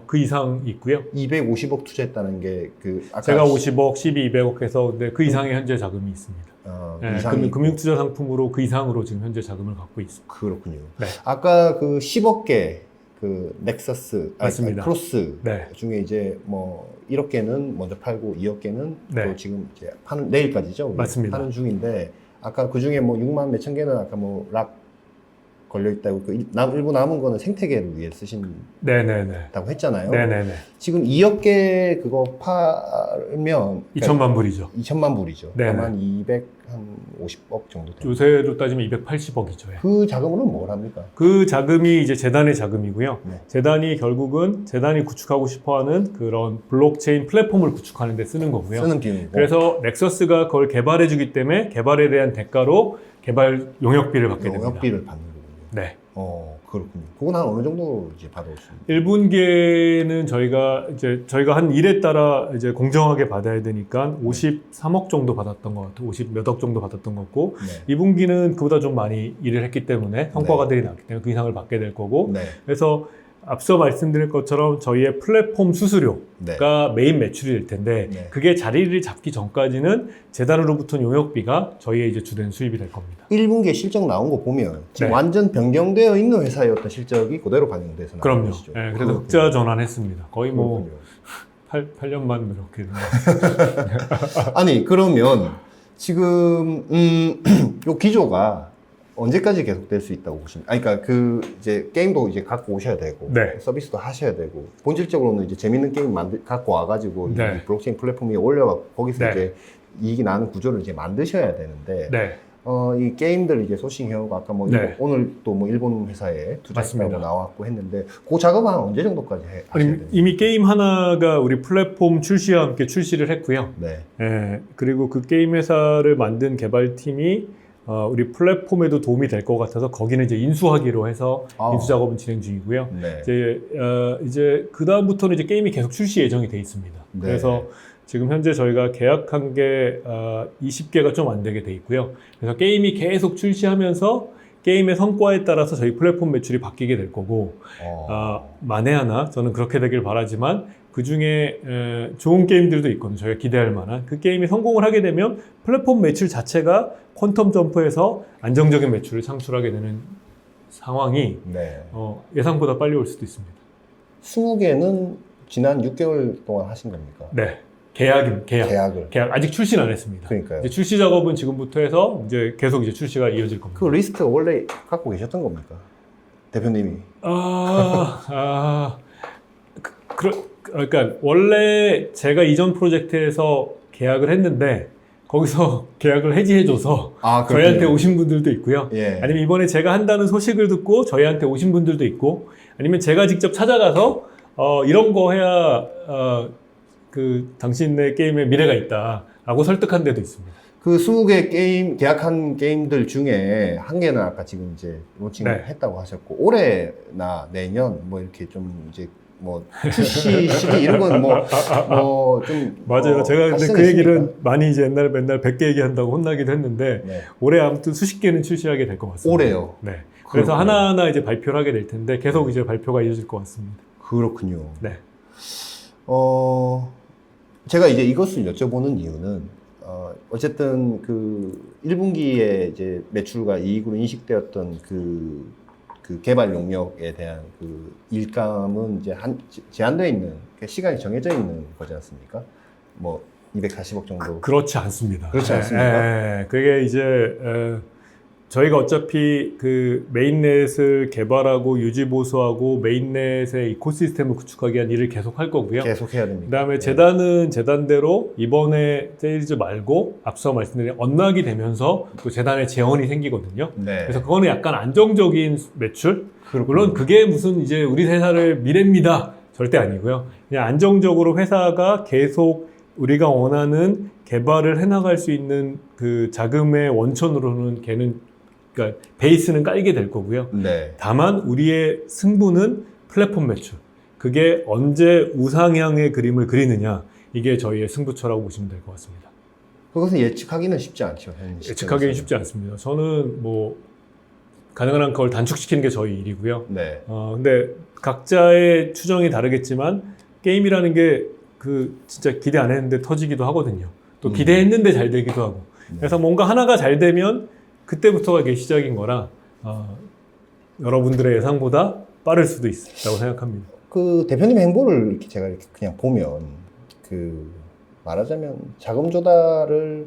그 이상 있고요. 250억 투자했다는 게 그 아까 제가 50억, 12, 200억 해서 근데 그 이상의 현재 자금이 있습니다. 네, 이상이 금융투자 상품으로 그 이상으로 지금 현재 자금을 갖고 있습니다. 그렇군요. 네. 아까 그 10억 개 그 넥서스 맞습니다. 크로스 네. 중에 이제 뭐 1억 개는 먼저 팔고 2억 개는 네. 또 지금 이제 파는 내일까지죠. 우리 맞습니다. 파는 중인데 아까 그 중에 뭐 6만 몇천 개는 아까 뭐 락 걸려 있다고 그 일부 남은 거는 생태계를 위해 쓰신다고 네네네. 했잖아요. 네네네. 지금 2억 개 그거 팔면 2천만 불이죠. 2천만 불이죠. 네네. 아마 250억 정도 됩니다. 요새로 따지면 280억이죠. 그 자금으로는 뭘 합니까? 그 자금이 이제 재단의 자금이고요. 네. 재단이 결국은 재단이 구축하고 싶어하는 그런 블록체인 플랫폼을 구축하는 데 쓰는 거고요. 쓰는 비용이고. 그래서 넥서스가 그걸 개발해주기 때문에 개발에 대한 대가로 개발 용역비를 받게 됩니다. 용역비를 받는 거군요. 네. 그렇군요. 그건 한 어느 정도 이제 받아오십니까? 1분기에는 저희가 한 일에 따라 이제 공정하게 받아야 되니까 53억 정도 받았던 것 같아요. 50 몇 억 정도 받았던 것 같고 네. 2분기는 그보다 좀 많이 일을 했기 때문에 성과가들이 나왔기 때문에 그 이상을 받게 될 거고 네. 그래서 앞서 말씀드린 것처럼 저희의 플랫폼 수수료가 네. 메인 매출이 될 텐데 네. 그게 자리를 잡기 전까지는 재단으로부터 용역비가 저희의 이제 주된 수입이 될 겁니다. 1분기에 실적 나온 거 보면 지금 네. 완전 변경되어 있는 회사의 어떤 실적이 그대로 반영돼서 나온 그럼요. 것이죠. 네, 그래서 흑자 전환했습니다. 거의 뭐 그렇군요. 8년만 이렇게 된 것 같아요. 아니 그러면 지금 요 기조가 언제까지 계속될 수 있다고 보십니까? 아니, 그러니까 그 이제 게임도 이제 갖고 오셔야 되고 네. 서비스도 하셔야 되고 본질적으로는 이제 재밌는 게임 갖고 와가지고 네. 이 블록체인 플랫폼 위에 올려갖고 거기서 네. 이제 이익이 나는 구조를 이제 만드셔야 되는데 네. 이 게임들 이제 소싱 해오고 아까 뭐 네. 오늘 또 뭐 일본 회사에 투자했다고 맞습니다. 나왔고 했는데 그 작업은 한 언제 정도까지 하셔야 됩니까? 이미 게임 하나가 우리 플랫폼 출시와 함께 출시를 했고요. 네. 예, 그리고 그 게임 회사를 만든 개발팀이 우리 플랫폼에도 도움이 될 것 같아서 거기는 이제 인수하기로 해서 인수 작업은 진행 중이고요. 네. 이제 그 다음부터는 이제 게임이 계속 출시 예정이 돼 있습니다. 네. 그래서 지금 현재 저희가 계약한 게 20개가 좀 안 되게 돼 있고요. 그래서 게임이 계속 출시하면서 게임의 성과에 따라서 저희 플랫폼 매출이 바뀌게 될 거고 만에 하나 저는 그렇게 되길 바라지만 그 중에 좋은 게임들도 있거든요. 저희가 기대할 만한 그 게임이 성공을 하게 되면 플랫폼 매출 자체가 퀀텀 점프해서 안정적인 매출을 창출하게 되는 상황이 네. 예상보다 빨리 올 수도 있습니다. 20개는 지난 6개월 동안 하신 겁니까? 네, 계약 계약을. 아직 출시는 안 했습니다. 그러니까요. 이제 출시 작업은 지금부터 해서 이제 계속 이제 출시가 이어질 겁니다. 그 리스트 원래 갖고 계셨던 겁니까? 대표님이. 그러니까 원래 제가 이전 프로젝트에서 계약을 했는데 거기서 계약을 해지해줘서 저희한테 오신 분들도 있고요. 예. 아니면 이번에 제가 한다는 소식을 듣고 저희한테 오신 분들도 있고 아니면 제가 직접 찾아가서 이런 거 해야 그 당신의 게임에 미래가 있다라고 설득한 데도 있습니다. 그 20개 계약한 게임들 중에 한 개는 아까 지금 이제 론칭을 네. 했다고 하셨고, 올해나 내년 뭐 이렇게 좀 이제 뭐 출시 시기 이런 건 좀 맞아요. 제가 근데 그 얘기를 많이 이제 옛날에 맨날 100개 얘기한다고 혼나기도 했는데 네. 올해 아무튼 수십 개는 출시하게 될 것 같습니다. 올해요? 네. 그래서 그렇군요. 하나하나 이제 발표를 하게 될 텐데 계속 이제 발표가 이어질 것 같습니다. 그렇군요. 네. 제가 이제 이것을 여쭤보는 이유는 어쨌든 그 1분기에 이제 매출과 이익으로 인식되었던 그 개발 용역에 대한 그 일감은 이제 제한되어 있는, 시간이 정해져 있는 거지 않습니까? 뭐 240억 정도. 그렇지 않습니다. 그렇지 않습니까? 그게 이제 저희가 어차피 그 메인넷을 개발하고 유지 보수하고 메인넷의 이코시스템을 구축하기 위한 일을 계속 할 거고요. 계속 해야 됩니다. 그다음에 재단은 재단대로 이번에 세일즈 말고 앞서 말씀드린 언락이 되면서 또 재단에 재원이 생기거든요. 네. 그래서 그거는 약간 안정적인 매출. 그렇군요. 물론 그게 무슨 이제 우리 회사를 미래입니다. 절대 아니고요. 그냥 안정적으로 회사가 계속 우리가 원하는 개발을 해나갈 수 있는 그 자금의 원천으로는 걔는 그러니까 베이스는 깔게 될 거고요. 네. 다만 우리의 승부는 플랫폼 매출. 그게 언제 우상향의 그림을 그리느냐. 이게 저희의 승부처라고 보시면 될 것 같습니다. 그것은 예측하기는 쉽지 않죠. 예측하기는 쉽지 않습니다. 저는 뭐 가능한 한 그걸 단축시키는 게 저희 일이고요. 네. 근데 각자의 추정이 다르겠지만 게임이라는 게 그 진짜 기대 안 했는데 터지기도 하거든요. 또 기대했는데 잘 되기도 하고. 그래서 뭔가 하나가 잘 되면 그때부터가 이게 시작인 거라 여러분들의 예상보다 빠를 수도 있다고 생각합니다. 그 대표님의 행보를 이렇게 제가 이렇게 그냥 보면 그 말하자면 자금 조달을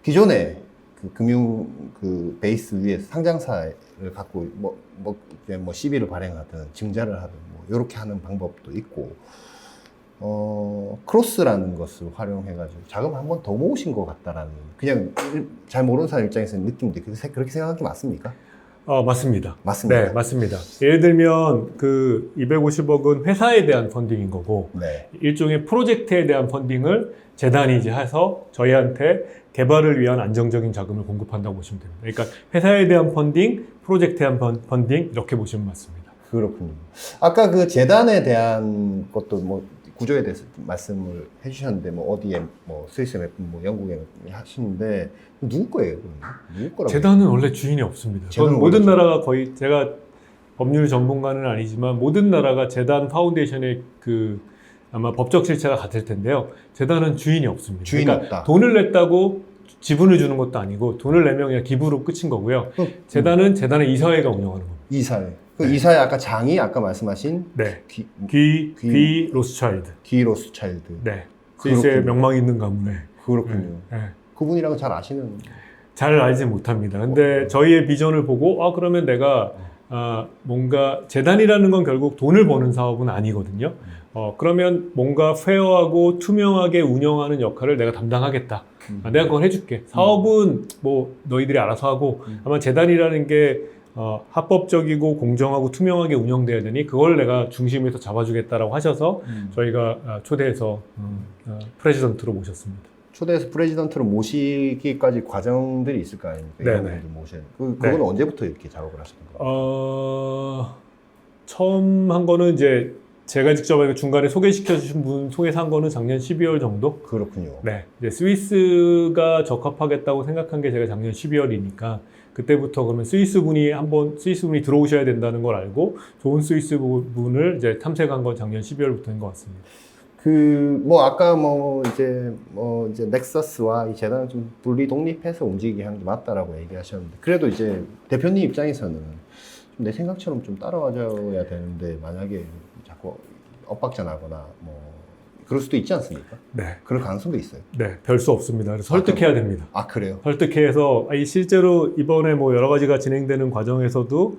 기존에 그 금융 그 베이스 위에 상장사를 갖고 뭐 시비를 발행하든 증자를 하든 뭐 이렇게 하는 방법도 있고 크로스라는 것을 활용해가지고 자금 한 번 더 모으신 것 같다라는 그냥 잘 모르는 사람 입장에서는 느낌인데 그렇게 생각하는 게 맞습니까? 맞습니다. 맞습니다. 네, 맞습니다. 예를 들면 그 250억은 회사에 대한 펀딩인 거고 네. 일종의 프로젝트에 대한 펀딩을 재단이 이제 해서 저희한테 개발을 위한 안정적인 자금을 공급한다고 보시면 됩니다. 그러니까 회사에 대한 펀딩, 프로젝트에 대한 펀딩 이렇게 보시면 맞습니다. 그렇군요. 아까 그 재단에 대한 것도 뭐 구조에 대해서 말씀을 해주셨는데 뭐 어디에 뭐 스위스에 뭐 영국에 하시는데 누구 거예요? 그러면? 누구 거라고? 재단은 원래 주인이 없습니다. 재단은 전 모든 원래 나라가 거의 제가 법률 전문가는 아니지만 모든 나라가 재단 파운데이션의 그 아마 법적 실체가 같을 텐데요. 재단은 주인이 없습니다. 주인이 그러니까 없다. 돈을 냈다고 지분을 주는 것도 아니고 돈을 내면 그냥 기부로 끝인 거고요. 재단은 재단의 이사회가 운영하는 겁니다. 이사회. 그 이사회 아까 장이 아까 말씀하신 네. 귀 귀 로스차일드. 로스차일드. 네. 스위스의 그렇군요. 명망 있는 가문에. 그렇군요. 네. 그분이랑은 잘 아시는. 잘 알지 못합니다. 근데 저희의 비전을 보고 그러면 내가 뭔가 재단이라는 건 결국 돈을 버는 사업은 아니거든요. 그러면 뭔가 페어하고 투명하게 운영하는 역할을 내가 담당하겠다. 내가 그걸 해줄게. 사업은 뭐 너희들이 알아서 하고 아마 재단이라는 게 합법적이고 공정하고 투명하게 운영돼야 되니 그걸 내가 중심에서 잡아주겠다라고 하셔서 저희가 초대해서 프레지던트로 모셨습니다. 초대해서 프레지던트로 모시기까지 과정들이 있을 거 아닙니까? 네네. 이런 분들 모셔야 그건 네. 언제부터 이렇게 작업을 하셨던 거예요? 처음 한 거는 이제 제가 직접 중간에 소개시켜 주신 분 통해서 한 거는 작년 12월 정도? 그렇군요. 네. 이제 스위스가 적합하겠다고 생각한 게 제가 작년 12월이니까 그때부터 그러면 스위스 분이 들어오셔야 된다는 걸 알고 좋은 스위스 분을 이제 탐색한 건 작년 12월부터인 것 같습니다. 아까 이제 넥서스와 이 재단을 좀 분리 독립해서 움직이게 하는 게 맞다라고 얘기하셨는데 그래도 이제 대표님 입장에서는 좀 내 생각처럼 좀 따라와줘야 되는데 만약에 자꾸 엇박자 나거나 뭐 그럴 수도 있지 않습니까? 네. 그럴 가능성도 있어요. 네. 별 수 없습니다. 그래서 설득해야 됩니다. 그래요? 설득해서 실제로 이번에 뭐 여러 가지가 진행되는 과정에서도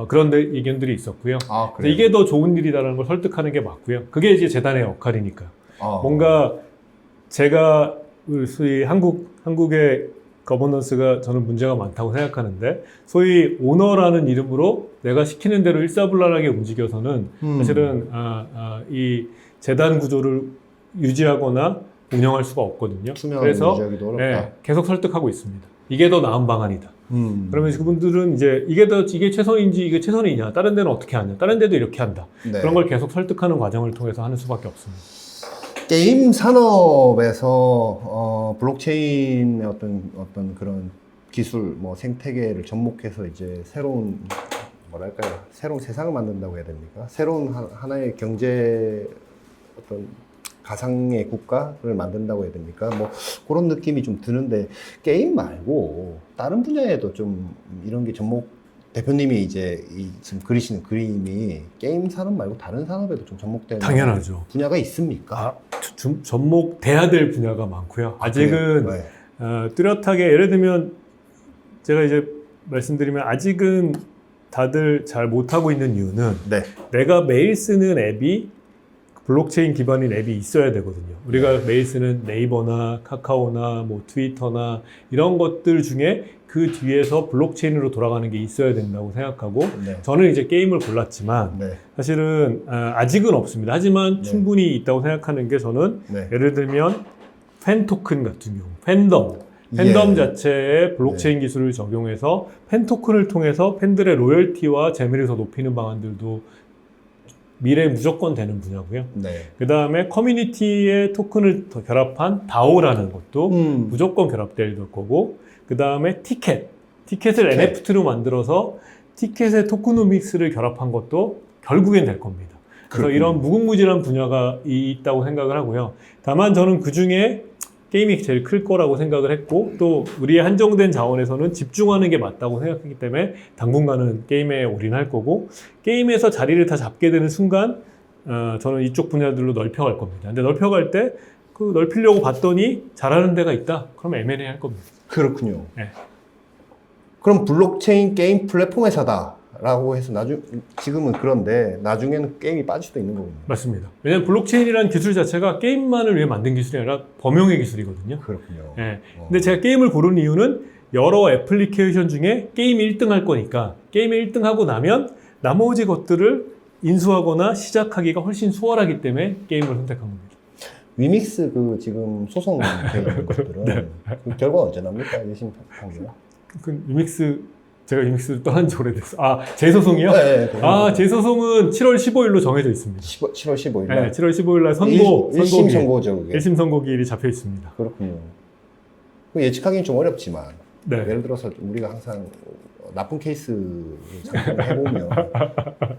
그런 의견들이 있었고요. 그래요? 그래서 이게 더 좋은 일이다라는 걸 설득하는 게 맞고요. 그게 이제 재단의 역할이니까요. 뭔가 제가 소위 한국의 거버넌스가 저는 문제가 많다고 생각하는데 소위 오너라는 이름으로 내가 시키는 대로 일사불란하게 움직여서는 사실은 이 재단 구조를 유지하거나 운영할 수가 없거든요. 그래서 유지하기도 어렵다. 계속 설득하고 있습니다. 이게 더 나은 방안이다. 그러면 그분들은 이제 이게 최선인지 이게 최선이냐, 다른 데는 어떻게 하냐, 다른 데도 이렇게 한다. 네. 그런 걸 계속 설득하는 과정을 통해서 하는 수밖에 없습니다. 게임 산업에서 블록체인의 어떤 그런 기술, 뭐 생태계를 접목해서 이제 새로운 세상을 만든다고 해야 됩니까? 새로운 하나의 경제 어떤 가상의 국가를 만든다고 해야 됩니까? 뭐 그런 느낌이 좀 드는데 게임 말고 다른 분야에도 좀 이런 게 대표님이 이제 지금 그리시는 그림이 게임 산업 말고 다른 산업에도 좀 접목되는 당연하죠. 분야가 있습니까? 접목돼야 될 분야가 많고요. 아직은 네. 뚜렷하게 예를 들면 제가 이제 말씀드리면 아직은 다들 잘 못하고 있는 이유는 네. 내가 매일 쓰는 앱이 블록체인 기반인 앱이 있어야 되거든요. 우리가 매일 쓰는 네이버나 카카오나 뭐 트위터나 이런 것들 중에 그 뒤에서 블록체인으로 돌아가는 게 있어야 된다고 생각하고 네. 저는 이제 게임을 골랐지만 네. 사실은 아직은 없습니다. 하지만 네. 충분히 있다고 생각하는 게 저는 네. 예를 들면 팬 토큰 같은 경우 팬덤 예. 자체에 블록체인 기술을 적용해서 팬 토큰을 통해서 팬들의 로열티와 재미를 더 높이는 방안들도 미래에 무조건 되는 분야고요. 네. 그 다음에 커뮤니티의 토큰을 더 결합한 DAO라는 것도 무조건 결합될 거고, 그 다음에 티켓을 티켓. NFT로 만들어서 티켓의 토크노믹스를 결합한 것도 결국엔 될 겁니다. 그래서 그렇군요. 이런 무궁무진한 분야가 있다고 생각을 하고요. 다만 저는 그 중에 게임이 제일 클 거라고 생각을 했고, 또 우리의 한정된 자원에서는 집중하는 게 맞다고 생각했기 때문에 당분간은 게임에 올인할 거고, 게임에서 자리를 다 잡게 되는 순간 저는 이쪽 분야들로 넓혀갈 겁니다. 근데 넓혀갈 때 그 넓히려고 봤더니 잘하는 데가 있다? 그럼 M&A 할 겁니다. 그렇군요. 네. 그럼 블록체인 게임 플랫폼 회사다라고 해서 지금은 그런데 나중에는 게임이 빠질 수도 있는 거군요. 맞습니다. 왜냐하면 블록체인이라는 기술 자체가 게임만을 위해 만든 기술이 아니라 범용의 기술이거든요. 그렇군요. 네. 근데 제가 게임을 고른 이유는 여러 애플리케이션 중에 게임이 1등 할 거니까 게임이 1등 하고 나면 나머지 것들을 인수하거나 시작하기가 훨씬 수월하기 때문에 게임을 선택한 겁니다. 위믹스 그 지금 소송되어 있는 것들은 네. 그 결과 언제 납니까? 1심 판결? 제가 위믹스를 떠난 지 오래됐어요. 재소송이요? 네. 재소송은 7월 15일로 정해져 있습니다. 7월 15일 네, 날 7월 15일 날 1심 선고죠, 그게. 1심 선고기일이 잡혀 있습니다. 그렇군요. 그 예측하기는 좀 어렵지만 네. 예를 들어서 좀 우리가 항상 나쁜 케이스를 상상을 해보면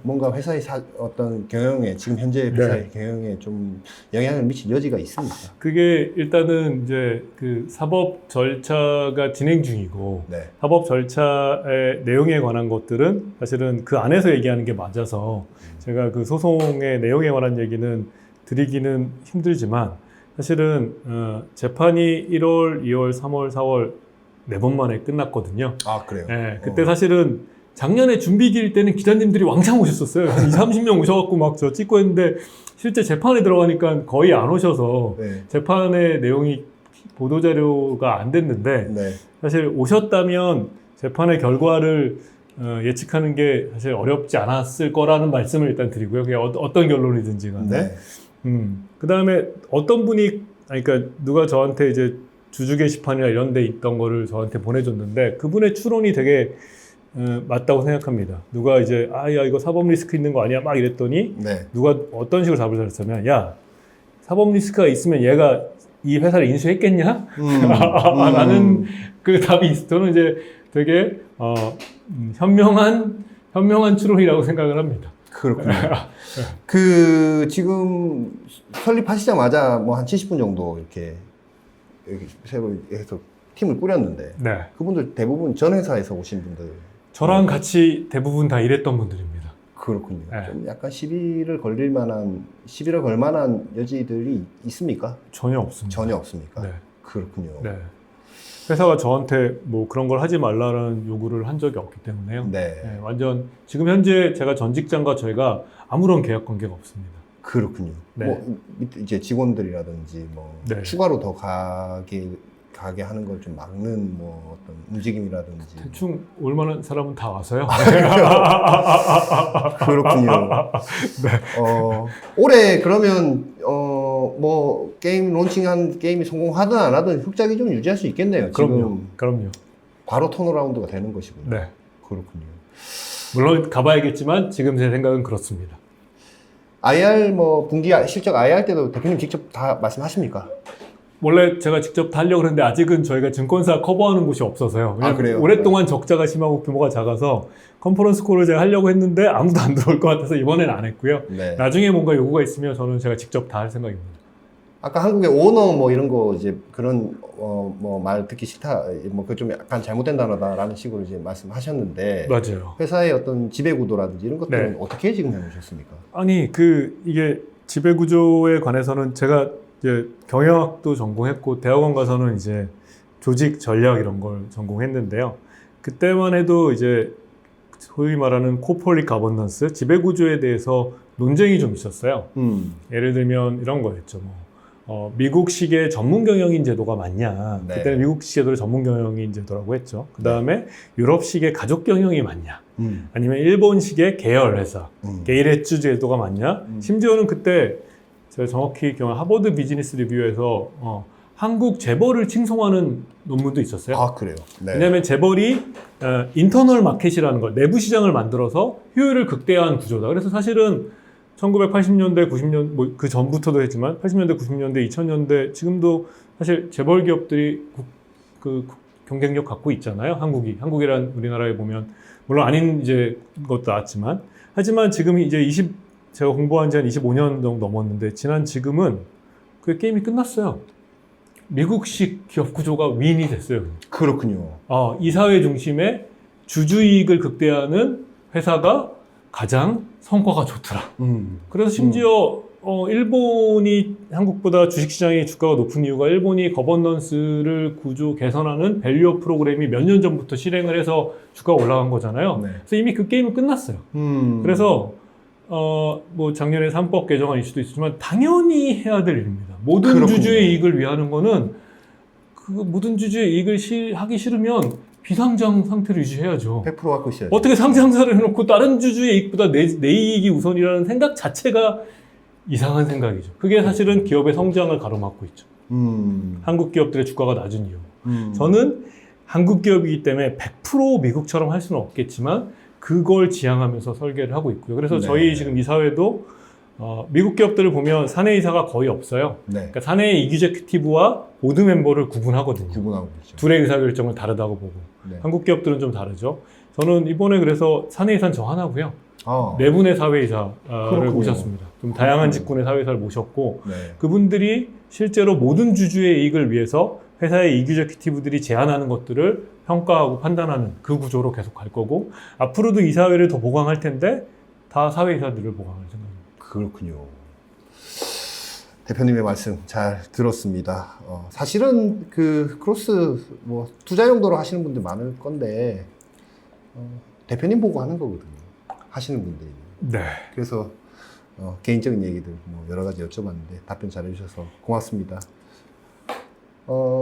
뭔가 회사의 어떤 경영에 지금 현재 회사의 경영에 좀 영향을 미칠 여지가 있습니까? 그게 일단은 이제 그 사법 절차가 진행 중이고 네. 사법 절차의 내용에 관한 것들은 사실은 그 안에서 얘기하는 게 맞아서 제가 그 소송의 내용에 관한 얘기는 드리기는 힘들지만 사실은 재판이 1월, 2월, 3월, 4월 4번 만에 끝났거든요. 아, 그래요? 네, 그때 사실은 작년에 준비기일 때는 기자님들이 왕창 오셨었어요. 한 20, 30명 오셔갖고 막 저 찍고 했는데 실제 재판에 들어가니까 거의 안 오셔서 네. 재판의 내용이 보도자료가 안 됐는데 네. 사실 오셨다면 재판의 결과를 예측하는 게 사실 어렵지 않았을 거라는 말씀을 일단 드리고요. 그게 어떤 결론이든지 간에. 네. 그 다음에 어떤 분이, 그러니까 누가 저한테 이제 주주 게시판이나 이런 데 있던 거를 저한테 보내줬는데 그분의 추론이 되게 맞다고 생각합니다. 누가 이제 야 이거 사법 리스크 있는 거 아니야? 막 이랬더니 네. 누가 어떤 식으로 답을 잘했냐면 야 사법 리스크가 있으면 얘가 이 회사를 인수했겠냐? 라는 그 답이 있어. 저는 이제 되게 현명한 추론이라고 생각을 합니다. 그렇군요. 그 지금 설립하시자마자 뭐 한 70분 정도 이렇게 새로 해서 팀을 꾸렸는데 네. 그분들 대부분 전 회사에서 오신 분들. 저랑 같이 대부분 다 일했던 분들입니다. 그렇군요. 네. 좀 약간 시비를 걸 만한 여지들이 있습니까? 전혀 없습니다. 전혀 없습니까? 네. 그렇군요. 네. 회사가 저한테 뭐 그런 걸 하지 말라는 요구를 한 적이 없기 때문에요. 네. 네, 완전 지금 현재 제가 전 직장과 저희가 아무런 계약 관계가 없습니다. 그렇군요. 네. 뭐 이제 직원들이라든지 뭐 네. 추가로 더 가게 하는 걸 좀 막는 뭐 어떤 움직임이라든지. 대충 올 만한 사람은 다 와서요. 그렇군요. 네. 올해 그러면 뭐 게임 론칭한 게임이 성공하든 안 하든 흑자기 좀 유지할 수 있겠네요. 지금 그럼요. 바로 턴어라운드가 되는 것이군요. 네. 그렇군요. 물론 가봐야겠지만 지금 제 생각은 그렇습니다. IR 뭐 분기 실적 IR 때도 대표님 직접 다 말씀하십니까? 원래 제가 직접 다 하려고 했는데 아직은 저희가 증권사 커버하는 곳이 없어서요. 왜냐면 그래요? 오랫동안 적자가 심하고 규모가 작아서 컨퍼런스 콜을 제가 하려고 했는데 아무도 안 들어올 것 같아서 이번엔 안 했고요. 네. 나중에 뭔가 요구가 있으면 제가 직접 다 할 생각입니다. 아까 한국의 오너 뭐 이런 거 이제 그런 뭐 말 듣기 싫다 뭐 그 좀 약간 잘못된 단어다라는 식으로 이제 말씀하셨는데 맞아요. 회사의 어떤 지배 구도라든지 이런 것들은 네. 어떻게 지금 해놓으셨습니까? 아니 이게 지배 구조에 관해서는 제가 이제 경영학도 전공했고 대학원 가서는 이제 조직 전략 이런 걸 전공했는데요. 그때만 해도 이제 소위 말하는 코폴릿 가버넌스 지배 구조에 대해서 논쟁이 좀 있었어요. 예를 들면 이런 거였죠. 미국식의 전문 경영인 제도가 맞냐? 네. 그때는 미국식 제도를 전문 경영인 제도라고 했죠. 그 다음에 유럽식의 가족 경영이 맞냐? 아니면 일본식의 계열 회사, 게이레츠 제도가 맞냐? 심지어는 그때 제가 정확히 기억 하버드 비즈니스 리뷰에서 한국 재벌을 칭송하는 논문도 있었어요. 아 그래요. 네. 왜냐하면 재벌이 인터널 마켓이라는 걸 내부 시장을 만들어서 효율을 극대화한 구조다. 그래서 사실은 1980년대, 90년 뭐 그 전부터도 했지만 80년대, 90년대, 2000년대 지금도 사실 재벌 기업들이 경쟁력 갖고 있잖아요. 한국이란 우리나라에 보면 물론 아닌 이제 것도 나왔지만 하지만 지금 이제 제가 공부한 지 한 25년 정도 넘었는데 지금은 그 게임이 끝났어요. 미국식 기업 구조가 윈이 됐어요. 그렇군요. 이 사회 중심의 주주이익을 극대화하는 회사가 가장 성과가 좋더라. 그래서 심지어 일본이 한국보다 주식시장의 주가가 높은 이유가 일본이 거버넌스를 구조 개선하는 밸류업 프로그램이 몇 년 전부터 실행을 해서 주가가 올라간 거잖아요. 네. 그래서 이미 그 게임은 끝났어요. 그래서 뭐 작년에 3법 개정안 이슈도 있었지만 당연히 해야 될 일입니다. 모든 그렇군요. 주주의 이익을 위하는 거는 그 모든 주주의 이익을 하기 싫으면 비상장 상태를 유지해야죠. 100% 갖고 있어야죠. 어떻게 상장사를 해놓고 다른 주주의 이익보다 내 이익이 우선이라는 생각 자체가 이상한 생각이죠. 그게 사실은 기업의 성장을 가로막고 있죠. 한국 기업들의 주가가 낮은 이유. 저는 한국 기업이기 때문에 100% 미국처럼 할 수는 없겠지만 그걸 지향하면서 설계를 하고 있고요. 그래서 네. 저희 지금 이사회도 미국 기업들을 보면 사내이사가 거의 없어요. 네. 그러니까 사내 이규제큐티브와 보드 멤버를 구분하거든요. 구분하고 있죠. 둘의 의사결정을 다르다고 보고. 네. 한국 기업들은 좀 다르죠. 저는 이번에 그래서 사내이사는 저 하나고요. 아, 네 분의 사회이사를 그렇군요. 모셨습니다. 좀 다양한 직군의 사회이사를 모셨고 네. 그분들이 실제로 모든 주주의 이익을 위해서 회사의 이규제큐티브들이 제안하는 것들을 평가하고 판단하는 그 구조로 계속 갈 거고 앞으로도 이 사회를 더 보강할 텐데 다 사회이사들을 보강할 생각입니다. 그렇군요. 대표님의 말씀 잘 들었습니다. 사실은 그 크로스 뭐 투자 용도로 하시는 분들 많을 건데 대표님 보고 하는 거거든요. 하시는 분들이. 네. 그래서 개인적인 얘기들 뭐 여러 가지 여쭤봤는데 답변 잘 해주셔서 고맙습니다.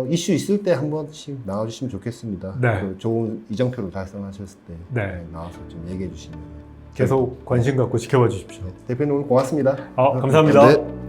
이슈 있을 때 한 번씩 나와주시면 좋겠습니다. 네. 그 좋은 이정표를 달성하셨을 때 네. 나와서 좀 얘기해 주시면. 계속 관심 갖고 지켜봐 주십시오. 대표님 오늘 고맙습니다. 감사합니다. 네.